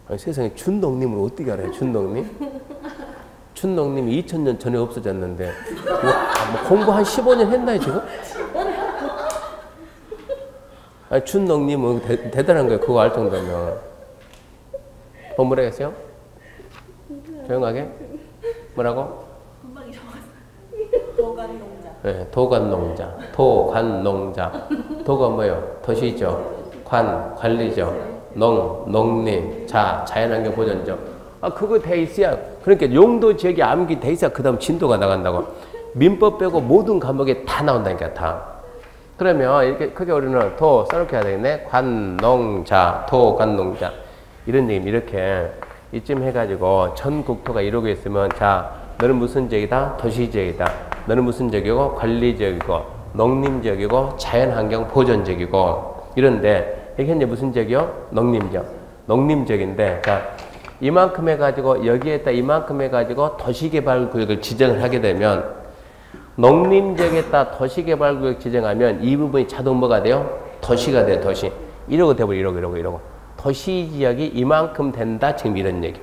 아니, 세상에 준농님을 어떻게 알아요? 준농님? 준농님이 2000년 전에 없어졌는데 뭐 공부 한 15년 했나요 지금? 아니, 준농님은 대단한 거예요. 그거 알 정도면. 뭐라 했어요? 조용하게? 뭐라고? 도간농자. 네, 도간농자. 도간농자. 도가 뭐예요? 도시죠. 관리죠. 농림, 자연환경 보전죠. 그거 돼 있어야, 그러니까 용도 지역이 암기 돼 있어야 그 다음 진도가 나간다고. 민법 빼고 모든 과목에 다 나온다니까, 다. 그러면 이렇게 크게 우리는 도 써놓게 해야 되겠네. 관농자, 도관농자. 이런 얘기 이렇게 이쯤 해가지고 전 국토가 이루고 있으면 자, 너는 무슨 지역이다? 도시지역이다. 너는 무슨 지역이고? 관리지역이고, 농림지역이고, 자연환경 보전지역이고, 이런데 이게 현재 무슨 지역이요? 농림지역. 농림지역인데, 자, 이만큼 해가지고, 여기에다 이만큼 해가지고 도시개발구역을 지정을 하게 되면, 농림지역에다 도시개발구역 지정하면 이 부분이 자동 뭐가 돼요? 도시가 돼요, 도시. 이러고 돼버려, 이러고. 도시지역이 이만큼 된다, 지금 이런 얘기.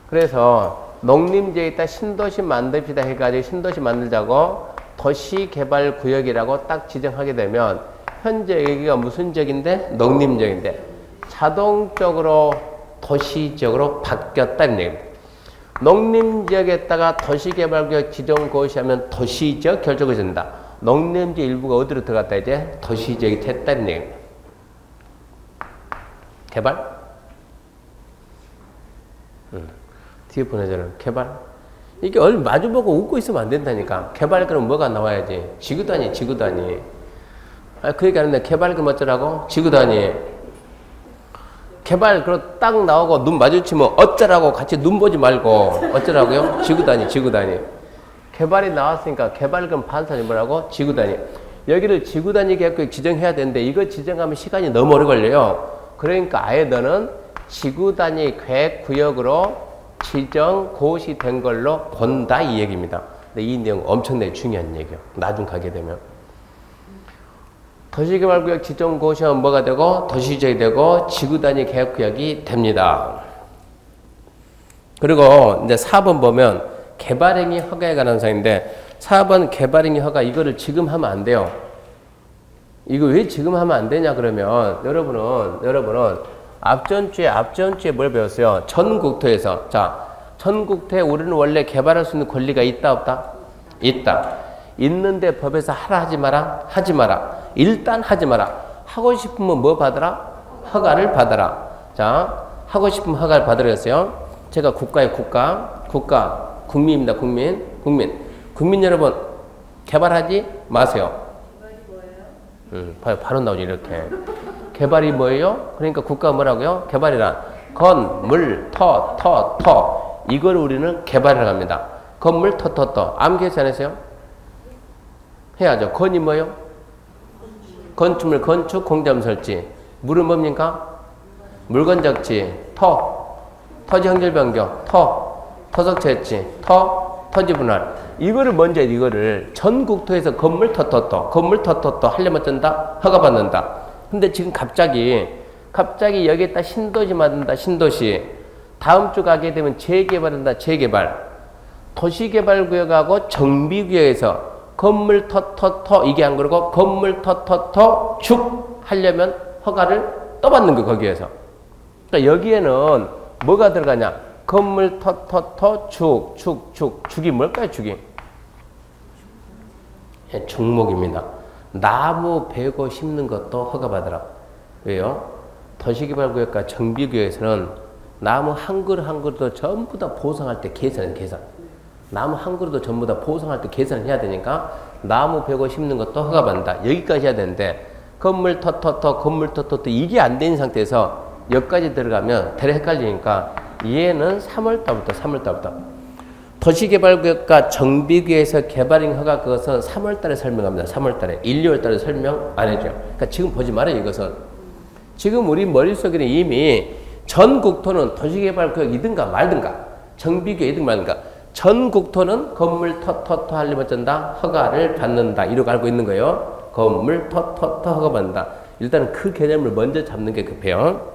그래서 농림지역에다 신도시 만듭시다 해가지고 신도시 만들자고 도시개발구역이라고 딱 지정하게 되면 현재 여기가 무슨 지역인데? 농림지역인데 자동적으로 도시지역으로 바뀌었다는 얘기입니다. 농림지역에다가 도시개발구역 지정 고시하면 도시지역 결정이 된다. 농림지역 일부가 어디로 들어갔다 이제 도시지역이 됐다는 얘기입니다. 개발? 뒤에 보내자는 개발? 이게 마주보고 웃고 있으면 안 된다니까. 개발 그럼 뭐가 나와야지? 지구단위. 그 얘기 하는데 개발 그럼 어쩌라고? 지구단위. 개발 그럼 딱 나오고 눈 마주치면 어쩌라고 같이 눈 보지 말고 어쩌라고요? 지구단위. 개발이 나왔으니까 개발 그럼 반사이 뭐라고? 지구단위. 여기를 지구단위 계획구역 지정해야 되는데 이거 지정하면 시간이 너무 오래 걸려요. 그러니까 아예 너는 지구단위 계획구역으로 지정 고시된 걸로 본다 이 얘기입니다. 근데 이 내용 엄청나게 중요한 얘기예요. 나중 가게 되면. 도시개발구역 지정 고시하면 뭐가 되고 도시지역이 되고 지구단위 계획구역이 됩니다. 그리고 이제 4번 보면 개발행위 허가에 관한 사항인데 4번 개발행위 허가 이거를 지금 하면 안 돼요. 이거 왜 지금 하면 안 되냐 그러면 여러분은 앞전주에 뭘 배웠어요? 전국토에서. 자, 전국토에 우리는 원래 개발할 수 있는 권리가 있다 없다? 있다. 있는데 법에서 하라 하지 마라? 하지 마라. 일단 하지 마라. 하고 싶으면 뭐 받아라? 허가를 받아라. 자, 하고 싶으면 허가를 받으라 했어요. 제가 국가의 국민입니다. 국민 여러분 개발하지 마세요. 바로 나오죠 이렇게. 개발이 뭐예요? 그러니까 국가가 뭐라고요? 개발이란 건물, 터 이걸 우리는 개발을 합니다. 건물, 터 암기했지 않으세요? 해야죠. 건이 뭐예요? 건축물, 건축, 공장 설치. 물은 뭡니까? 물건 적지. 터지 연결 변경. 터석 채취. 터지 분할. 이거를 먼저 이거를 전국토에서 건물 터터터 하려면 어쩐다? 허가받는다. 근데 지금 갑자기 여기에다 신도시 만든다. 신도시. 다음 주 가게 되면 재개발한다. 재개발. 도시개발구역하고 정비구역에서 건물 터터터 이게 안 그러고 건물 터터터 축 하려면 허가를 또 받는 거 거기에서. 그러니까 여기에는 뭐가 들어가냐? 건물 터터터 축이 뭘까요? 축이? 예, 축목입니다. 나무 베고 심는 것도 허가받으라. 왜요? 도시개발구역과 정비구역에서는 나무 한 그루도 전부 다 보상할 때 계산. 나무 한 그루도 전부 다 보상할 때 계산을 해야 되니까 나무 베고 심는 것도 허가받는다. 여기까지 해야 되는데 건물 터터터 이게 안 되는 상태에서 여기까지 들어가면 대략 헷갈리니까 얘는 3월달부터 도시개발구역과 정비구역에서 개발행 허가 그것은 3월달에 설명합니다. 3월달에 1, 2월달에 설명 안 해줘요. 그러니까 지금 보지 말아요. 이것은 지금 우리 머릿속에는 이미 전국토는 도시개발구역이든가 말든가 정비구역이든 말든가 전국토는 건물 터터터 하려면 어쩐다? 허가를 받는다. 이렇게 알고 있는 거예요. 건물 터터터 허가받는다. 일단은 그 개념을 먼저 잡는 게 급해요.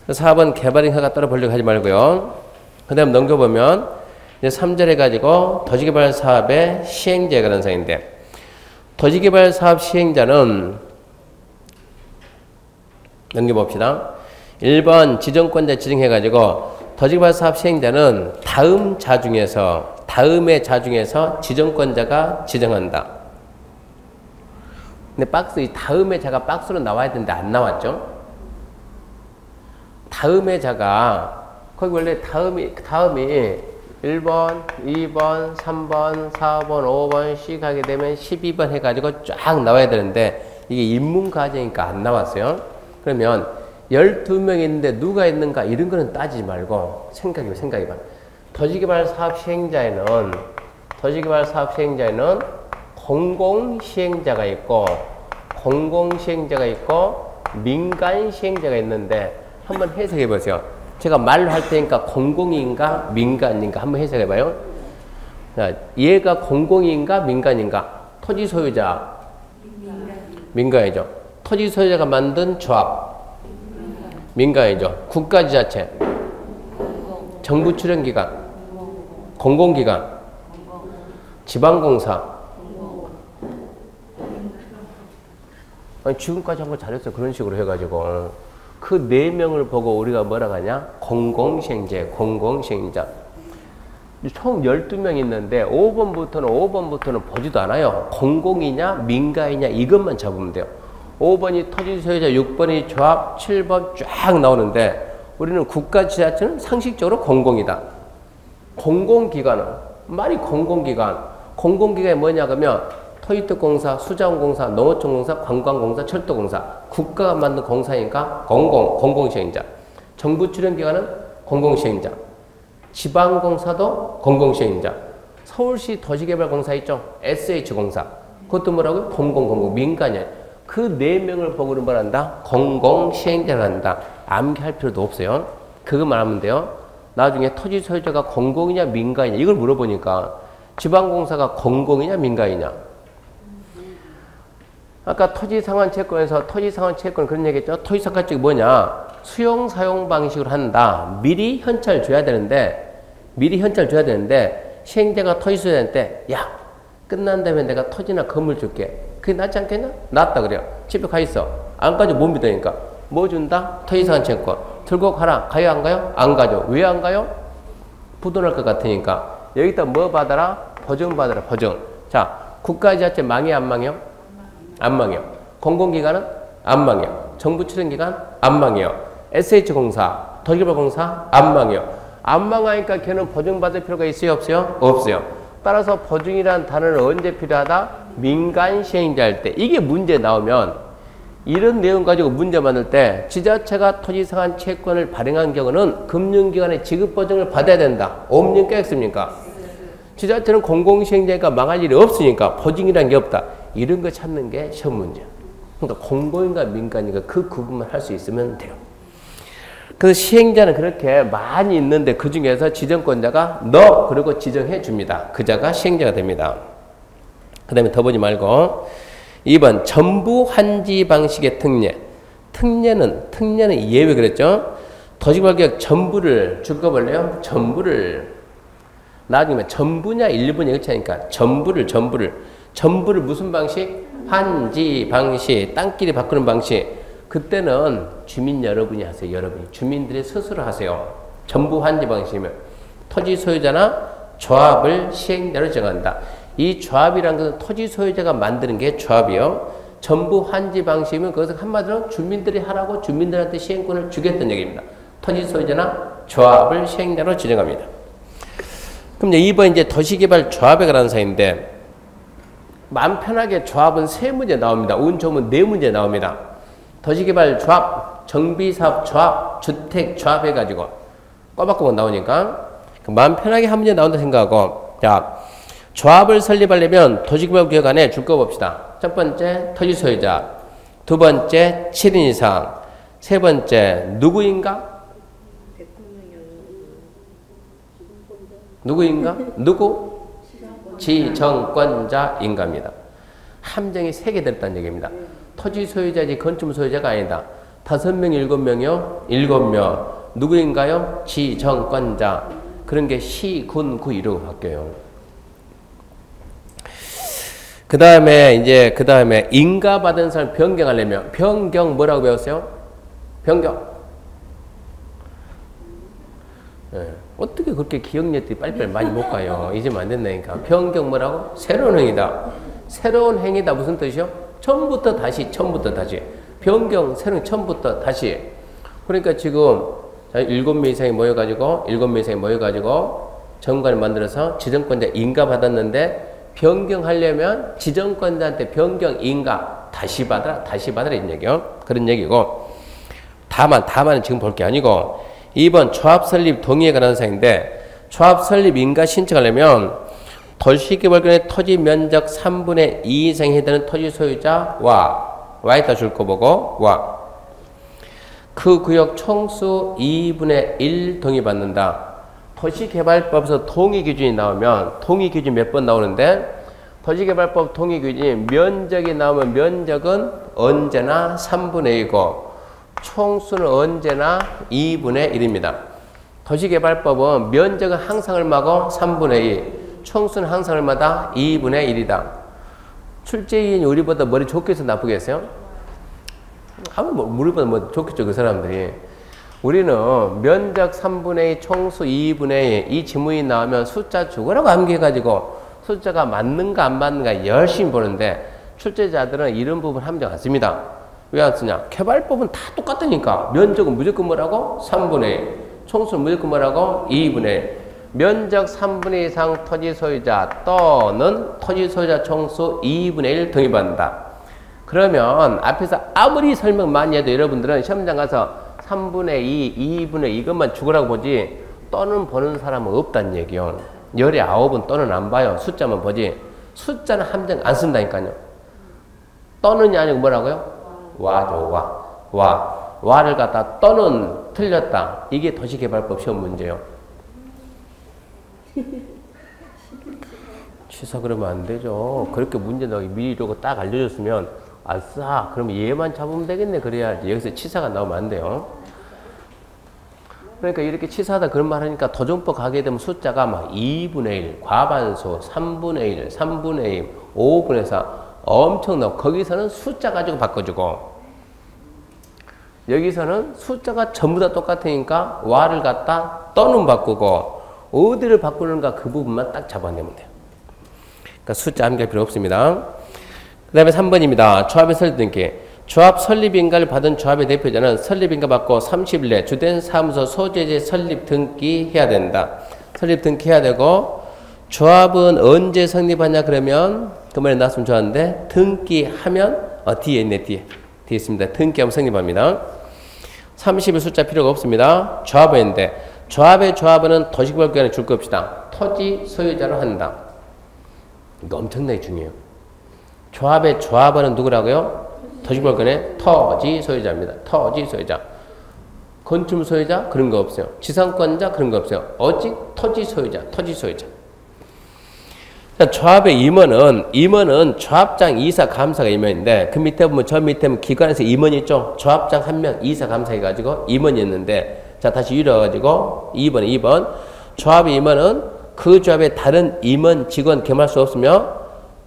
4번 개발행 허가 따로 보려고 하지 말고요. 그 다음 넘겨보면 이제 3절 해가지고 도시개발 사업의 시행자에 관한 사항인데 도시개발 사업 시행자는 넘겨봅시다. 1번 지정권자 지정해가지고 도시개발 사업 시행자는 다음의 자 중에서 지정권자가 지정한다. 근데 이 다음의 자가 박스로 나와야 되는데 안 나왔죠? 다음의 자가 거기 원래 다음이 1번, 2번, 3번, 4번, 5번 씩 하게 되면 12번 해가지고 쫙 나와야 되는데 이게 인문과정이니까 안 나왔어요. 그러면 12명 있는데 누가 있는가 이런 거는 따지지 말고 생각해봐. 도시개발 사업 시행자에는 공공시행자가 있고 민간 시행자가 있는데 한번 해석해 보세요. 제가 말로 할 테니까 공공인가 민간인가 한번 해석해 봐요. 자, 얘가 공공인가 민간인가? 토지 소유자 민간이죠. 토지 소유자가 만든 조합 민간이죠. 국가지자체 정부 출연기관 공공기관 지방공사 아니, 지금까지 한 거 잘했어. 그런 식으로 해가지고 그 4명을 보고 우리가 뭐라고 하냐? 공공시행자 공공시행자. 총 12명 있는데 5번부터는 보지도 않아요. 공공이냐 민간이냐 이것만 잡으면 돼요. 5번이 토지 소유자, 6번이 조합, 7번 쫙 나오는데 우리는 국가지자체는 상식적으로 공공이다. 공공기관은 말이 공공기관이 뭐냐 그러면 토지특공사, 수자원공사, 농어촌공사, 관광공사, 철도공사 국가가 만든 공사니까 공공시행자. 정부 출연기관은 공공시행자. 지방공사도 공공시행자. 서울시 도시개발공사 있죠? SH공사. 그것도 뭐라고요? 공공, 민간이야. 그 4명을 보고 뭘 한다? 공공시행자를 한다. 암기할 필요도 없어요. 그것만 하면 돼요. 나중에 토지 소유자가 공공이냐 민간이냐 이걸 물어보니까 지방공사가 공공이냐 민간이냐. 아까 토지상환채권에서 토지상환채권 그런 얘기했죠. 토지상환채권이 뭐냐? 수용사용 방식으로 한다. 미리 현찰 줘야 되는데 시행자가 토지 소유자한테 야 끝난 다음에 내가 토지나 건물 줄게. 그게 낫지 않겠냐? 낫다 그래요. 집에 가 있어. 안 가죠. 못 믿으니까. 뭐 준다? 토지상환채권. 들고 가라. 가요 안 가요? 안 가죠. 왜 안 가요? 부도날 것 같으니까. 여기다 뭐 받아라? 보증 받아라. 보증. 자, 국가지자체 망해 안 망해요? 안 망해요. 공공기관은 안 망해요. 정부 출연기관 안 망해요. SH공사, 도시개발공사 안 망해요. 안 망하니까 걔는 보증받을 필요가 있어요? 없어요? 없어요. 따라서 보증이라는 단어는 언제 필요하다? 민간 시행자 할 때. 이게 문제 나오면 이런 내용 가지고 문제 만들 때 지자체가 토지상환 채권을 발행한 경우는 금융기관의 지급보증을 받아야 된다. 없습니까? 없습니까? 지자체는 공공시행자니까 망할 일이 없으니까 보증이라는 게 없다. 이런 거 찾는 게 시험 문제야. 그러니까 공공인가 민간인가 그 구분만 할 수 있으면 돼요. 그래서 시행자는 그렇게 많이 있는데 그 중에서 지정권자가 너 그리고 지정해 줍니다. 그자가 시행자가 됩니다. 그 다음에 더 보지 말고 2번 전부 환지 방식의 특례. 특례는 예외 그랬죠. 도시개발계획 전부를 줄거 볼래요? 전부를 나중에 전부냐 일부냐 이렇게 하니까 전부를 무슨 방식? 환지 방식, 땅끼리 바꾸는 방식. 그때는 주민 여러분이 하세요. 여러분이 주민들이 스스로 하세요. 전부 환지 방식이면 토지 소유자나 조합을 시행자로 정한다. 이 조합이라는 것은 토지 소유자가 만드는 게 조합이요. 전부 환지 방식이면 그것은 한마디로 주민들이 하라고 주민들한테 시행권을 주겠다는 얘기입니다. 토지 소유자나 조합을 시행자로 지정합니다. 그럼 이제 2번 이제 도시개발 조합에 관한 사인데 마음 편하게 조합은 3문제 나옵니다. 운 좋으면 4문제 나옵니다. 도시개발 조합, 정비사업 조합, 주택 조합 해가지고 꼬박꼬박 나오니까 마음 편하게 한 문제 나온다 생각하고 자 조합을 설립하려면 도시개발구역 안에 줄 거 봅시다. 첫 번째 토지 소유자, 두 번째 7인 이상, 세 번째 누구인가? 누구? 지정권자인가입니다. 함정이 3개 들었다는 얘기입니다. 토지 소유자지 건축물 소유자가 아니다. 5명, 7명이요? 7명. 누구인가요? 지정권자. 그런 게 시, 군, 구 이러고 바뀌어요. 그 다음에 인가 받은 사람 변경하려면 변경 뭐라고 배웠어요? 변경. 네. 어떻게 그렇게 기억력들이 빨리빨리 많이 못 가요? 잊으면 안 된다니까. 변경 뭐라고? 새로운 행위다. 새로운 행위다 무슨 뜻이요? 처음부터 다시. 변경, 새로운 처음부터 다시. 그러니까 지금 7명 이상이 모여가지고 정관을 만들어서 지정권자 인가 받았는데 변경하려면 지정권자한테 변경 인가 다시 받아라 이런 얘기요. 그런 얘기고. 다만은 지금 볼 게 아니고 2번 조합 설립 동의에 관한 사항인데 조합 설립 인가 신청하려면 도시개발권의 토지 면적 3분의 2 이상이 되는 토지 소유자와 와에다 줄 거 보고 와 그 구역 총수 2분의 1 동의받는다. 도시개발법에서 동의기준이 나오면 동의기준 몇 번 나오는데 도시개발법 동의기준이 면적이 나오면 면적은 언제나 3분의 2고 총수는 언제나 2분의 1입니다. 도시개발법은 면적은 항상 얼마고 3분의 2, 총수는 항상 얼마다 2분의 1이다. 출제인이 우리보다 머리 좋겠어 나쁘겠어요? 아무 우리보다 뭐 좋겠죠 그 사람들이. 우리는 면적 3분의 2, 총수 2분의 2 이 지문이 나오면 숫자 죽으라고 암기해가지고 숫자가 맞는가 안 맞는가 열심히 보는데 출제자들은 이런 부분 함정 안 씁니다. 왜 안 쓰냐? 개발법은 다 똑같으니까 면적은 무조건 뭐라고? 3분의 1, 총수는 무조건 뭐라고? 2분의 1. 면적 3분의 2 이상 토지 소유자 또는 토지 소유자 총수 2분의 1 동의받는다. 그러면 앞에서 아무리 설명 많이 해도 여러분들은 시험장 가서 3분의 2, 2분의 2 이것만 죽으라고 보지 또는 보는 사람은 없다는 얘기요. 19은 또는 안 봐요. 숫자만 보지. 숫자는 함정 안 쓴다니까요. 또는이 아니고 뭐라고요? 와죠, 와. 와를 갖다 또는 틀렸다. 이게 도시개발법 시험 문제예요. 취사 그러면 안 되죠. 그렇게 문제 나오기 미리 이러고 딱 알려줬으면 아싸 그러면 얘만 잡으면 되겠네 그래야지. 여기서 치사가 나오면 안 돼요. 그러니까 이렇게 치사하다 그런 말 하니까 도정법 가게 되면 숫자가 막 2분의 1, 과반수, 3분의 1, 3분의 1, 5분의 4 엄청나고 거기서는 숫자 가지고 바꿔주고 여기서는 숫자가 전부 다 똑같으니까 와를 갖다 또는 바꾸고 어디를 바꾸는가 그 부분만 딱 잡아내면 돼요. 그러니까 숫자 암기할 필요 없습니다. 그 다음에 3번입니다. 조합의 설립 등기. 조합 설립인가를 받은 조합의 대표자는 설립인가 받고 30일 내 주된 사무소 소재지 설립 등기해야 된다. 설립 등기해야 되고 조합은 언제 성립하냐 그러면 그 말이 나왔으면 좋았는데 등기하면 뒤에 있네 뒤에 있습니다. 등기하면 성립합니다. 30일 숫자 필요가 없습니다. 조합원인데 조합의 조합원은 도시개발구역에 줄 겁시다. 토지 소유자로 한다. 이거 엄청나게 중요해요. 조합의 조합원은 누구라고요? 도시개발구역의 토지 소유자입니다. 토지 소유자. 건축 소유자 그런 거 없어요. 지상권자 그런 거 없어요. 오직 토지 소유자, 토지 소유자. 자, 조합의 임원은 조합장, 이사, 감사가 임원인데 그 밑에 보면 저 밑에 보면 기관에서 임원이 있죠. 조합장 1명, 이사, 감사 해가지고 임원이 있는데 자 다시 이뤄가지고 2번 조합의 임원은 그 조합의 다른 임원, 직원 겸할 수 없으며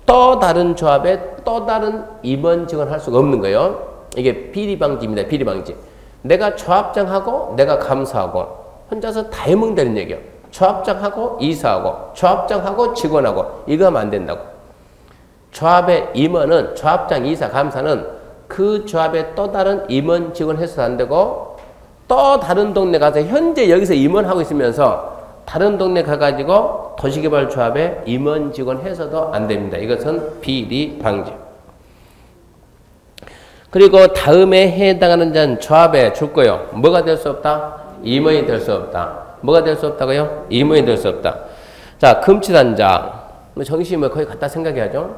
또 다른 조합에 또 다른 임원, 직원 할 수가 없는 거예요. 이게 비리방지입니다. 비리방지. 내가 조합장하고 내가 감사하고 혼자서 다 해먹는다는 얘기예요. 조합장하고 이사하고 조합장하고 직원하고 이거 하면 안 된다고. 조합의 임원은 조합장, 이사, 감사는 그 조합에 또 다른 임원, 직원 해서도 안 되고 또 다른 동네 가서 현재 여기서 임원하고 있으면서 다른 동네 가가지고 도시개발조합에 임원, 직원 해서도 안 됩니다. 이것은 비리 방지. 그리고 다음에 해당하는 자는 조합에 줄 거예요. 뭐가 될 수 없다? 임원이 될 수 없다. 뭐가 될 수 없다고요? 임원이 될 수 없다. 자, 금치단장. 정신이 뭐 거의 같다 생각해야죠.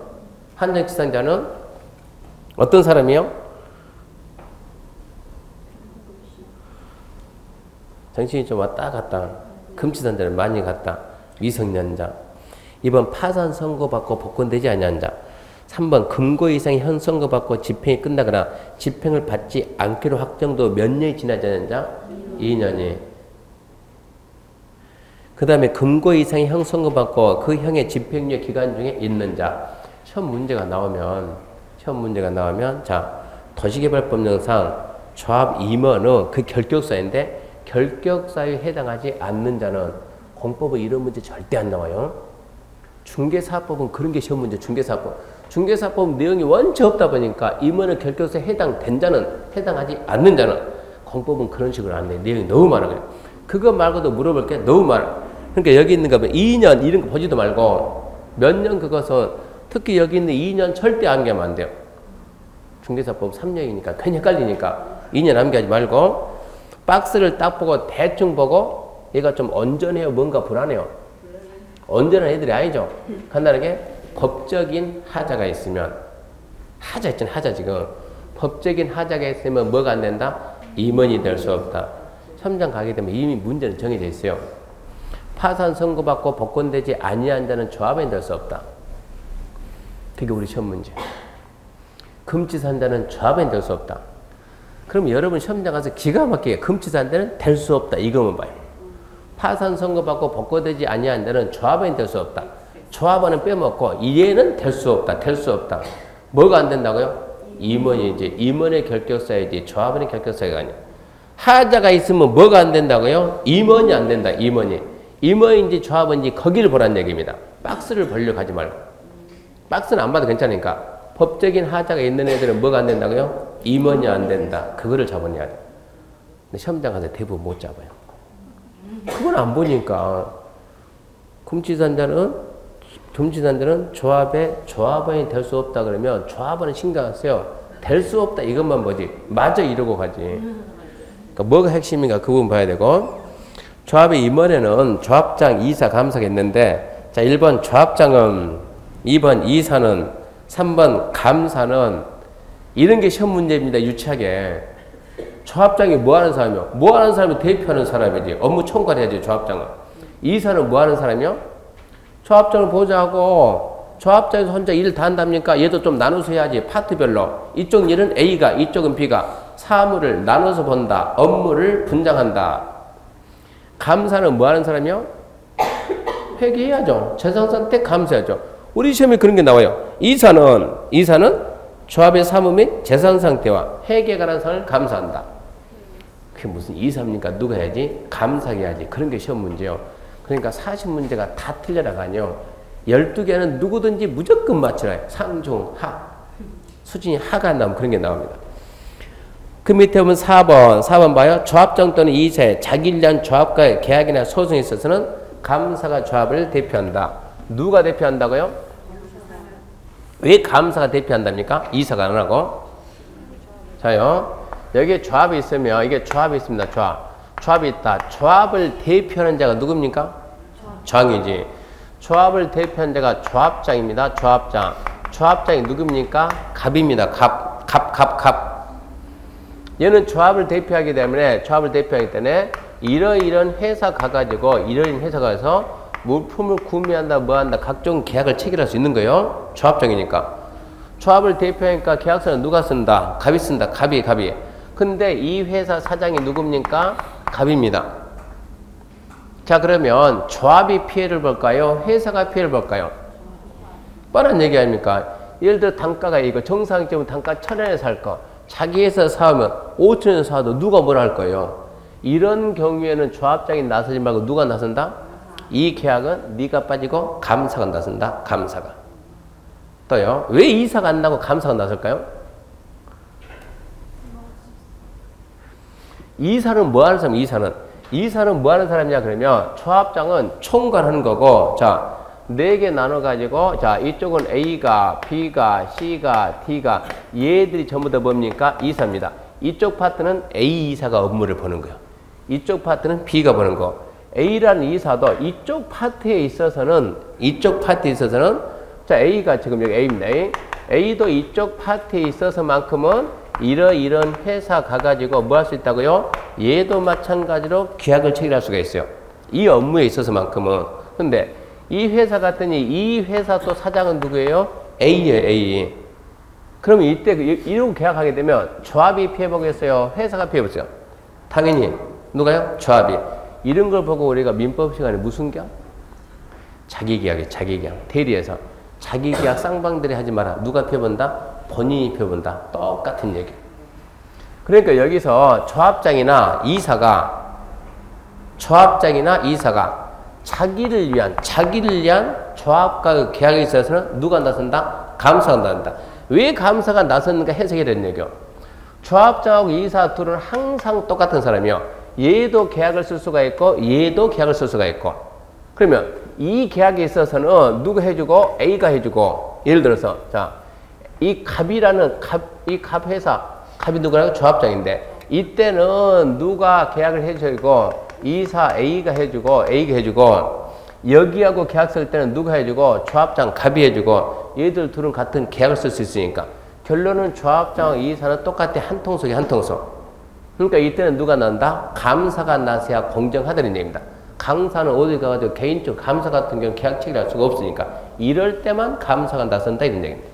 한정치단자는 어떤 사람이요? 정신이 좀 왔다 갔다. 금치단자는 많이 갔다. 미성년자. 2번 파산 선고받고 복권되지 아니한 자. 3번 금고 이상의 현 선고받고 집행이 끝나거나 집행을 받지 않기로 확정도 몇 년이 지나지 않은 자? 2년이. 그 다음에 금고 이상의 형 선고받고 그 형의 집행유예 기간 중에 있는 자. 시험 문제가 나오면 자 도시개발법령상 조합 임원은 그 결격사인데 결격사유에 해당하지 않는 자는 공법은 이런 문제 절대 안 나와요. 중개사법은 그런 게 시험 문제. 중개사법 내용이 원체 없다 보니까 임원은 결격사에 해당된 자는 해당하지 않는 자는 공법은 그런 식으로 안 돼. 내용이 너무 많아요. 그거 말고도 물어볼 게 너무 많아. 그러니까 여기 있는 거 보면 2년 이런 거 보지도 말고 몇 년 그것은 특히 여기 있는 2년 절대 암기하면 안 돼요. 중개사법 3년이니까 괜히 헷갈리니까 2년 암기하지 말고 박스를 딱 보고 대충 보고 얘가 좀 온전해요. 뭔가 불안해요. 온전한 애들이 아니죠. 간단하게 법적인 하자가 있으면 하자 있잖아요. 하자 지금. 법적인 하자가 있으면 뭐가 안 된다? 임원이 될 수 없다. 시험장 가게 되면 이미 문제는 정해져 있어요. 파산 선고받고 복권되지 아니한 자는 조합원이 될 수 없다. 그게 우리 시험 문제. 금치산 자는 조합원이 될 수 없다. 그럼 여러분 시험장 가서 기가 막히게 금치산 자는 될 수 없다. 이거만 봐요. 파산 선고받고 복권되지 아니한 자는 조합원이 될 수 없다. 조합원은 빼먹고 얘는 될 수 없다. 될 수 없다. 뭐가 안 된다고요? 임원이지. 임원의 결격사이지 조합원의 결격사가 아니야. 하자가 있으면 뭐가 안 된다고요? 임원이 안 된다. 임원이. 임원인지 조합원인지 거기를 보란 얘기입니다. 박스를 벌려 가지 말고. 박스는 안 봐도 괜찮으니까. 법적인 하자가 있는 애들은 뭐가 안 된다고요? 임원이 안 된다. 그거를 잡아내야 돼. 근데 시험장 가서 대부분 못 잡아요. 그건 안 보니까. 금치산자는 조합원이 될 수 없다 그러면 조합원은 신경 안 써요. 될 수 없다 이것만 보지. 맞아 이러고 가지. 그러니까 뭐가 핵심인가 그 부분 봐야 되고. 조합의 임원에는 조합장, 이사, 감사가 있는데 자 1번 조합장은 2번 이사는 3번 감사는 이런 게 시험 문제입니다. 유치하게. 조합장이 뭐 하는 사람이요? 뭐 하는 사람이 대표하는 사람이지. 업무 총괄해야지 조합장은. 이사는 뭐 하는 사람이요? 조합장을 보자고 조합장에서 혼자 일 다 한답니까? 얘도 좀 나눠서 해야지. 파트별로. 이쪽 일은 A가 이쪽은 B가 사무를 나눠서 본다. 업무를 분장한다. 감사는 뭐 하는 사람이요? 회계해야죠. 재산상태 감사해야죠. 우리 시험에 그런 게 나와요. 이사는 조합의 사무 및 재산상태와 회계에 관한 사항을 감사한다. 그게 무슨 이사입니까? 누가 해야지? 감사가 해야지. 그런 게 시험 문제요. 그러니까 40문제가 다 틀려라가 아니요. 12개는 누구든지 무조건 맞추라. 상중, 하. 수준이 하가 안 나오면 그런 게 나옵니다. 그 밑에 보면 4번 봐요. 조합장 또는 이사에 자기를 위한 조합과의 계약이나 소송에 있어서는 감사가 조합을 대표한다. 누가 대표한다고요? 왜 감사가 대표한답니까? 이사가 안 하고. 자요. 여기에 조합이 있으면 이게 조합이 있습니다. 조합이 있다. 조합을 대표하는 자가 누굽니까? 조합장이지. 조합을 대표하는 자가 조합장입니다. 조합장이 누굽니까? 갑입니다. 갑. 얘는 조합을 대표하기 때문에 이러이런 회사 가가지고 이러이런 회사 가서 물품을 구매한다 뭐한다 각종 계약을 체결할 수 있는 거예요. 조합장이니까. 조합을 대표하니까 계약서는 누가 쓴다? 갑이 쓴다. 갑이. 근데 이 회사 사장이 누굽니까? 갑입니다. 자 그러면 조합이 피해를 볼까요? 회사가 피해를 볼까요? 뻔한 얘기 아닙니까? 예를 들어 단가가 이거 정상적으로 단가 1,000원에 살 거 자기 회사 사오면 5,000원에 사도 누가 뭐라 할 거예요? 이런 경우에는 조합장이 나서지 말고 누가 나선다? 이 계약은 네가 빠지고 감사가 나선다. 감사가. 또요. 왜 이사가 안 나고 감사가 나설까요? 이사는 뭐 하는 사람? 이사는 뭐 하는 사람이냐 그러면 조합장은 총괄하는 거고 자 4개 나눠 가지고 자 이쪽은 A가 B가 C가 D가 얘들이 전부 다 뭡니까? 이사입니다. 이쪽 파트는 A 이사가 업무를 보는 거예요. 이쪽 파트는 B가 보는 거. A라는 이사도 이쪽 파트에 있어서는 자 A가 지금 여기 A입니다. A도 이쪽 파트에 있어서만큼은 이런 회사 가가지고 뭐 할 수 있다고요? 얘도 마찬가지로 계약을 체결할 수가 있어요. 이 업무에 있어서만큼은. 근데 이 회사 같더니 이 회사 또 사장은 누구예요? A예요. A. 그러면 이때 이런 계약하게 되면 조합이 피해보겠어요? 회사가 피해보겠어요? 당연히 누가요? 조합이. 이런 걸 보고 우리가 민법 시간에 무슨 계약? 자기계약이에요. 자기계약. 대리해서. 자기계약 쌍방들이 하지 마라. 누가 피해본다? 본인이 피해본다. 똑같은 얘기. 그러니까 여기서 조합장이나 이사가 자기를 위한 조합과 계약에 있어서는 누가 나선다? 감사가 나선다. 왜 감사가 나섰는가 해석해야 되는 얘기요. 조합장하고 이사 둘은 항상 똑같은 사람이요. 얘도 계약을 쓸 수가 있고 얘도 계약을 쓸 수가 있고. 그러면 이 계약에 있어서는 누가 해주고 A가 해주고 예를 들어서 자 이 갑이라는 이 갑 회사 갑이 누구라고? 조합장인데 이때는 누가 계약을 해주고 이사 A가 해주고 여기하고 계약 쓸 때는 누가 해주고 조합장 갑이 해주고 얘들 둘은 같은 계약을 쓸 수 있으니까 결론은 조합장과 이사는 똑같아. 한 통속이 한 통속. 그러니까 이때는 누가 난다? 감사가 나서야 공정하다는 얘기입니다. 감사는 어디 가가지고 개인적 감사 같은 경우는 계약 체결할 수가 없으니까 이럴 때만 감사가 나선다 이런 얘기입니다.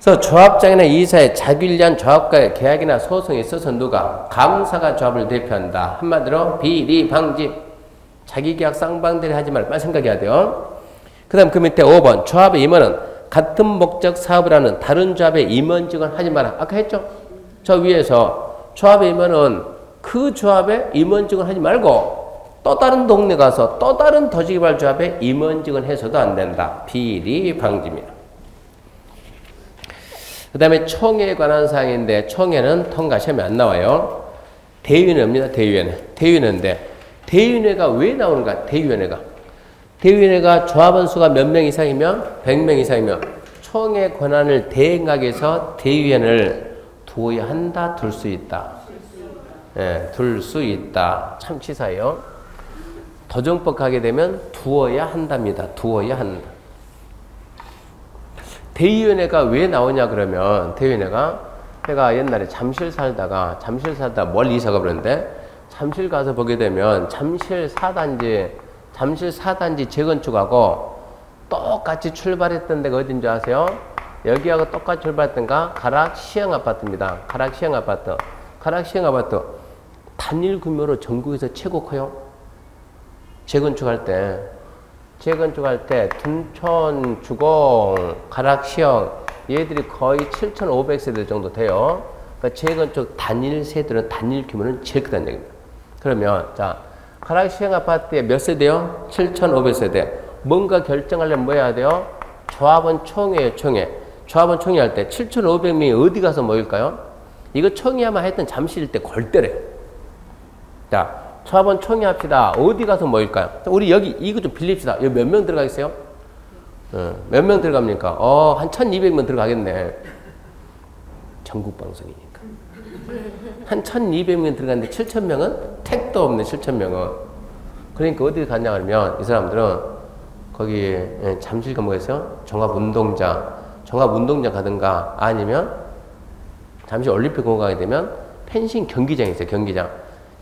그래서 조합장이나 이사의 자기를 조합과의 계약이나 소송에 있어서 누가? 감사가 조합을 대표한다. 한마디로 비리 방지. 자기 계약 쌍방대리 하지 말고 빨리 생각해야 돼요. 그 다음 그 밑에 5번 조합의 임원은 같은 목적 사업을 하는 다른 조합의 임원직은 하지 마라. 아까 했죠? 저 위에서 조합의 임원은 그 조합의 임원직은 하지 말고 또 다른 동네 가서 또 다른 도시개발 조합의 임원직은 해서도 안 된다. 비리 방지입니다. 그 다음에 총회에 관한 사항인데 총회는 통과 시험에 안 나와요. 대위원회입니다. 대위원회인데 대위원회가 왜 나오는가? 대위원회가 조합원 수가 몇 명 이상이면 100명 이상이면 총회 권한을 대행하기 위해서 대위원회를 두어야 한다, 둘 수 있다. 예, 둘 수 있다. 참 치사해요. 도정법 가게 되면 두어야 한답니다. 두어야 한다. 대위원회가 왜 나오냐 그러면 대위원회가 제가 옛날에 잠실 살다가 멀리 이사가 그러는데 잠실 가서 보게 되면 잠실 4단지 재건축하고 똑같이 출발했던 데가 어딘지 아세요? 여기하고 똑같이 출발했던가 가락 시형 아파트입니다. 가락 시형 아파트 단일 규모로 전국에서 최고 커요. 재건축할 때 둔촌, 주공, 가락시형 얘들이 거의 7,500세대 정도 돼요. 그러니까 재건축 단일 세대는 단일 규모는 제일 크다는 얘기입니다. 그러면 자 가락시형 아파트에 몇 세대요? 7,500세대. 뭔가 결정하려면 뭐 해야 돼요? 조합원 총회예요. 조합원 총회 할 때 7,500명이 어디 가서 모일까요? 이거 총회하면 하여튼 잠실 때 골때래요. 자 조합원 총회 합시다. 어디 가서 모일까요? 우리 여기 이거 좀 빌립시다. 여기 몇 명 들어가겠어요? 몇 명 들어갑니까? 한 1,200명 들어가겠네. 전국 방송이니까. 한 1,200명 들어갔는데 7,000명은 택도 없네. 7,000명은. 그러니까 어디 갔냐 하면 이 사람들은 거기 잠실 뭐가 있어요? 종합운동장 가든가 아니면 잠시 올림픽공원 가게 되면 펜싱 경기장이 있어요. 경기장.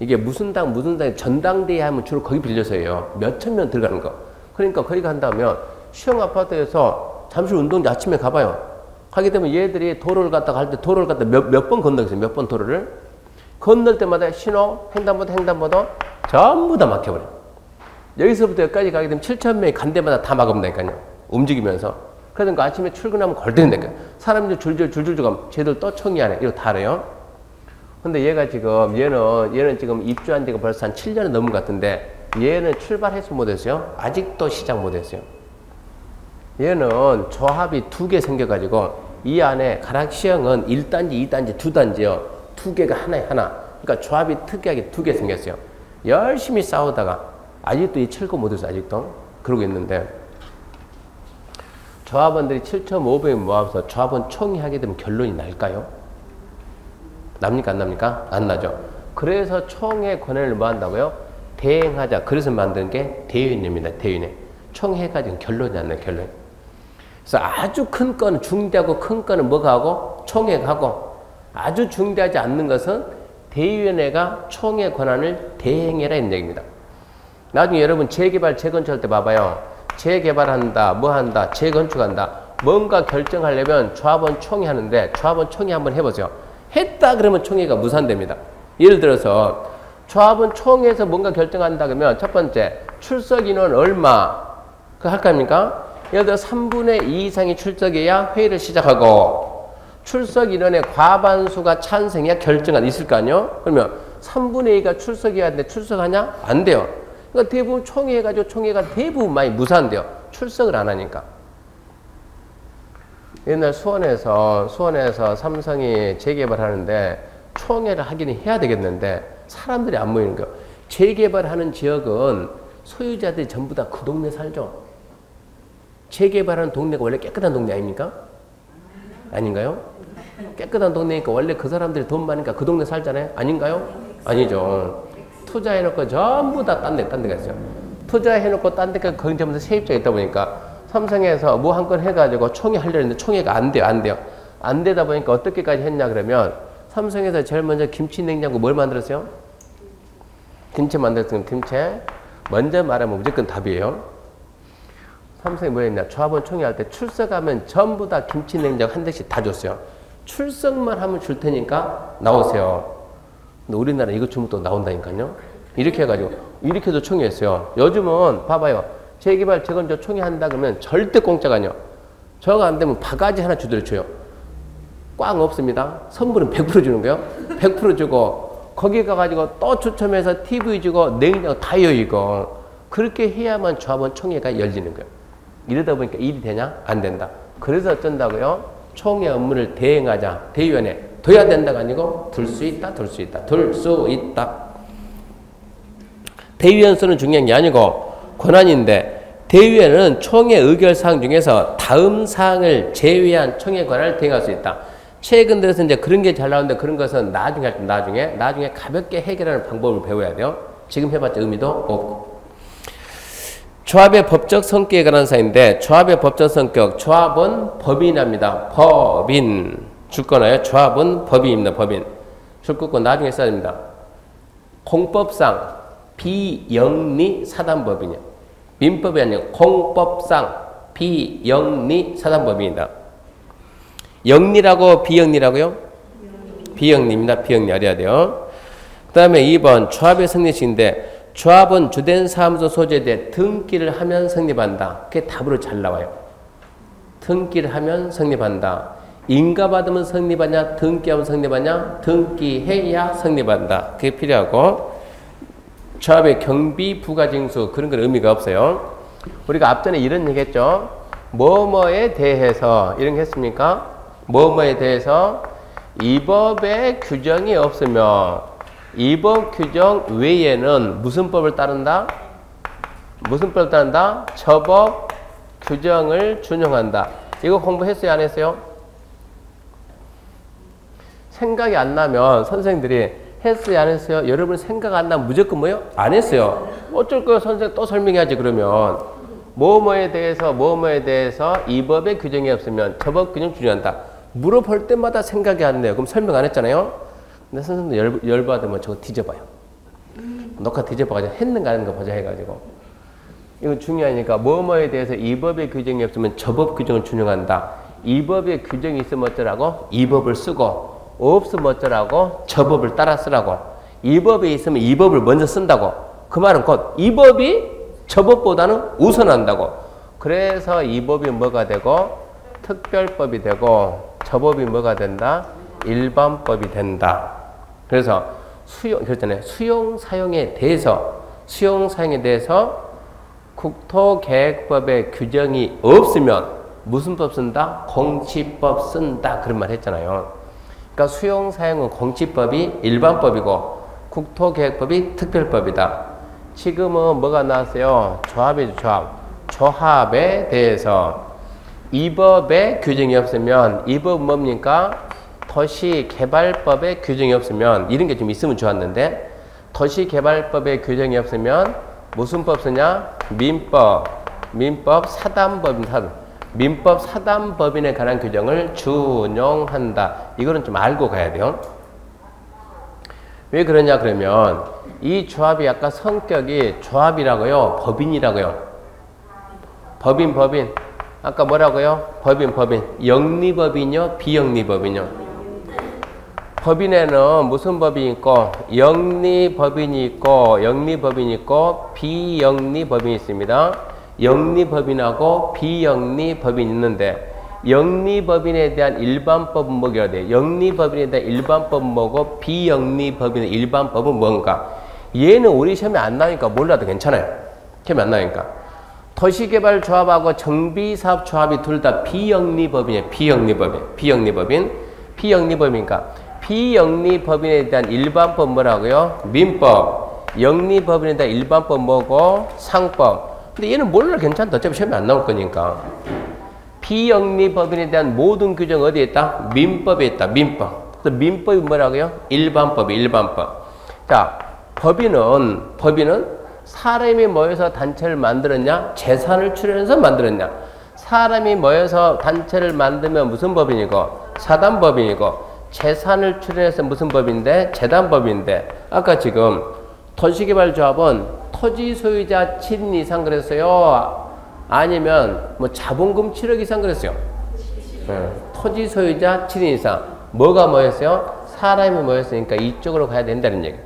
이게 무슨 당 전당대회 하면 주로 거기 빌려서 해요. 몇천 명 들어가는 거. 그러니까 거기 간다면 시형 아파트에서 잠실 운동장 아침에 가봐요. 가게 되면 얘들이 도로를 갖다 갈 때 몇 번 건너겠어요. 몇 번 도로를. 건널 때마다 신호, 횡단보도 전부 다 막혀버려요. 여기서부터 여기까지 가게 되면 7,000명이 간 데마다 다 막으면다니까요. 움직이면서. 그러니까 아침에 출근하면 걸대는다니까요. 사람들 줄줄 가면 쟤들 또 총이 안 해. 이거 다 알아요. 근데 얘가 지금, 얘는 지금 입주한 지가 벌써 한 7년이 넘은 것 같은데, 얘는 출발해서 못했어요. 아직도 시작 못했어요. 얘는 조합이 2개 생겨가지고, 이 안에 가락시형은 1단지, 2단지, 2단지요. 2개가 하나에 하나. 그러니까 조합이 특이하게 2개 생겼어요. 열심히 싸우다가, 아직도 이 철거 못했어요. 아직도. 그러고 있는데, 조합원들이 7,500명 모아서 조합원 총회하게 되면 결론이 날까요? 납니까? 안 납니까? 안 나죠. 그래서 총회 권한을 뭐 한다고요? 대행하자. 그래서 만든 게 대위원회입니다. 대위원회. 총회가 지금 결론이 안 나요. 결론. 그래서 아주 큰 건은 중대하고 큰 건은 뭐가 하고? 총회가 하고 아주 중대하지 않는 것은 대위원회가 총회 권한을 대행해라 이런 얘기입니다. 나중에 여러분 재개발, 재건축할 때 봐봐요. 재개발한다, 뭐 한다, 재건축한다. 뭔가 결정하려면 조합원 총회 하는데 조합원 총회 한번 해보세요. 했다 그러면 총회가 무산됩니다. 예를 들어서 조합원 총회에서 뭔가 결정한다 그러면 첫 번째 출석 인원 얼마 그거 할까 합니까? 예를 들어 3분의 2 이상이 출석해야 회의를 시작하고 출석 인원의 과반수가 찬성해야 결정안 있을 거 아니에요? 그러면 3분의 2가 출석해야 하는데 출석하냐? 안 돼요. 그러니까 대부분 총회 해가지고 총회가 대부분 많이 무산돼요. 출석을 안 하니까. 옛날 수원에서 삼성이 재개발하는데 총회를 하기는 해야 되겠는데 사람들이 안 모이는 거예요. 재개발하는 지역은 소유자들이 전부 다 그 동네 살죠. 재개발하는 동네가 원래 깨끗한 동네 아닙니까? 아닌가요? 깨끗한 동네니까 원래 그 사람들이 돈 많으니까 그 동네 살잖아요. 아닌가요? 아니죠. 투자해놓고 전부 다 딴 데 갔어요. 투자해놓고 딴 데가 거기 전부 다 세입자가 있다 보니까 삼성에서 뭐 한 건 해가지고 총회 하려고 했는데 총회가 안 돼요. 안 되다 보니까 어떻게까지 했냐 그러면 삼성에서 제일 먼저 김치 냉장고 뭘 만들었어요? 김치 만들었으면 김치. 먼저 말하면 무조건 답이에요. 삼성이 뭐 했냐? 조합원 총회할 때 출석하면 전부 다 김치 냉장고 한 대씩 다 줬어요. 출석만 하면 줄 테니까 나오세요. 근데 우리나라 이거 주면 또 나온다니까요. 이렇게 해가지고 이렇게도 총회했어요. 요즘은 봐봐요. 재개발 재건조 총회 한다 그러면 절대 공짜가 아니요. 저거 안 되면 바가지 하나 주더라도 줘요. 꽝 없습니다. 선물은 100% 주는 거예요. 100% 주고 거기 가가지고 또 추첨해서 TV 주고 냉장고 다요 이거. 그렇게 해야만 조합원 총회가 열리는 거예요. 이러다 보니까 일이 되냐? 안 된다. 그래서 어쩐다고요? 총회 업무를 대행하자. 대위원회 둬야 된다가 아니고 둘 수 있다. 둘 수 있다. 둘 수 있다. 대위원 수는 중요한 게 아니고 권한인데 대위원회는 총회 의결사항 중에서 다음 사항을 제외한 총회 권한을 대행할 수 있다. 최근 들어서 이제 그런 게 잘 나오는데 그런 것은 나중에 할 때 나중에 가볍게 해결하는 방법을 배워야 돼요. 지금 해봤자 의미도 없고. 조합의 법적 성격에 관한 사항인데 조합의 법적 성격, 조합은 법인입니다. 법인. 줄거나요? 조합은 법인입니다. 법인. 줄 거고 나중에 써야 됩니다. 공법상 비영리 사단법인이요. 민법이 아니고 공법상 비영리 사단법인이다. 영리라고 비영리라고요? 비영리입니다. 비영리 알아야 돼요. 그 다음에 2번 조합의 성립식인데 조합은 주된 사무소 소재에 대해 등기를 하면 성립한다. 그게 답으로 잘 나와요. 등기를 하면 성립한다. 인가받으면 성립하냐? 등기하면 성립하냐? 등기해야 성립한다. 그게 필요하고 조합의 경비 부가징수 그런 건 의미가 없어요. 우리가 앞전에 이런 얘기 했죠. 뭐뭐에 대해서 이런 게 했습니까? 뭐뭐에 대해서 이 법에 규정이 없으면 이 법 규정 외에는 무슨 법을 따른다? 무슨 법을 따른다? 저 법 규정을 준용한다. 이거 공부했어요? 안 했어요? 생각이 안 나면 선생님들이 했어요? 안 했어요? 여러분 생각 안 나면 무조건 뭐예요? 안 했어요. 어쩔 거예요? 선생님 또 설명해야지 그러면. 뭐뭐에 대해서 이 법의 규정이 없으면 저 법 규정 준용한다. 물어볼 때마다 생각이 안 나요. 그럼 설명 안 했잖아요? 근데 선생님도 열받으면 저거 뒤져봐요. 녹화 뒤져봐가지고 했는가 안 했는가 보자 해가지고. 이거 중요하니까 뭐뭐에 대해서 이 법의 규정이 없으면 저 법 규정을 준용한다. 이 법의 규정이 있으면 어쩌라고? 이 법을 쓰고 없으면 어쩌라고? 저 법을 따라 쓰라고. 이 법에 있으면 이 법을 먼저 쓴다고. 그 말은 곧 이 법이 저 법보다는 우선한다고. 그래서 이 법이 뭐가 되고 특별법이 되고 저 법이 뭐가 된다? 일반법이 된다. 그래서 그랬잖아요. 수용 사용에 대해서 국토계획법의 규정이 없으면 무슨 법 쓴다? 공치법 쓴다. 그런 말 했잖아요. 그러니까 수용 사용은 공치법이 일반법이고 국토계획법이 특별법이다. 지금은 뭐가 나왔어요? 조합이죠. 조합에 대해서 이 법에 규정이 없으면 이 법은 뭡니까? 도시개발법에 규정이 없으면 이런 게 좀 있으면 좋았는데 도시개발법에 규정이 없으면 무슨 법 쓰냐? 민법 사단법입니다. 민법 사단법인에 관한 규정을 준용한다. 이거는 좀 알고 가야 돼요. 왜 그러냐 그러면 이 조합이 아까 성격이 조합이라고요? 법인이라고요? 법인. 아까 뭐라고요? 법인. 영리법인요? 비영리법인요? 법인에는 무슨 법이 있고 영리법인이 있고 비영리법인이 있습니다. 영리법인하고 비영리법인이 있는데 영리법인에 대한 일반법은 뭐가 돼요? 영리법인에 대한 일반법은 뭐고 비영리법인의 일반법은 뭔가? 얘는 우리 시험에 안 나오니까 몰라도 괜찮아요. 시험에 안 나오니까. 도시개발조합하고 정비사업조합이 둘 다 비영리법인이에요. 비영리법이니까 비영리법인에 대한 일반법 뭐라고요? 민법. 영리법인에 대한 일반법 뭐고? 상법. 근데 얘는 몰라도 괜찮다. 어차피 시험에 안 나올 거니까. 비영리법인에 대한 모든 규정 어디에 있다? 민법에 있다. 민법. 그래서 민법이 뭐라고요? 일반법. 자, 법인은 사람이 모여서 단체를 만들었냐? 재산을 출연해서 만들었냐? 사람이 모여서 단체를 만들면 무슨 법인이고? 사단법인이고 재산을 출연해서 무슨 법인데? 재단법인데 아까 지금 도시개발조합은 토지 소유자 7인 이상 그랬어요? 아니면 뭐 자본금 7억 이상 그랬어요? 토지 소유자 7인 이상. 뭐가 뭐였어요? 사람이 뭐였으니까 이쪽으로 가야 된다는 얘기.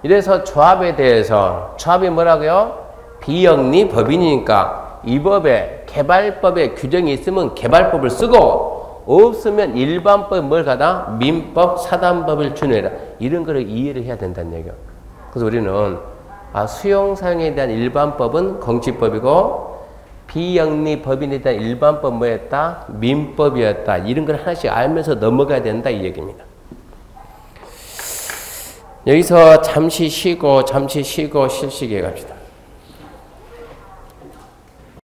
이래서 조합에 대해서 조합이 뭐라고요? 비영리 법인이니까 이 법에 개발법에 규정이 있으면 개발법을 쓰고 없으면 일반법 뭘 가다? 민법, 사단법을 준용해라. 이런 거를 이해를 해야 된다는 얘기예요. 그래서 우리는 수용사용에 대한 일반법은 공치법이고 비영리 법인에 대한 일반법 뭐였다? 민법이었다. 이런 걸 하나씩 알면서 넘어가야 된다 이 얘기입니다. 여기서 잠시 쉬고 실시기에 갑시다.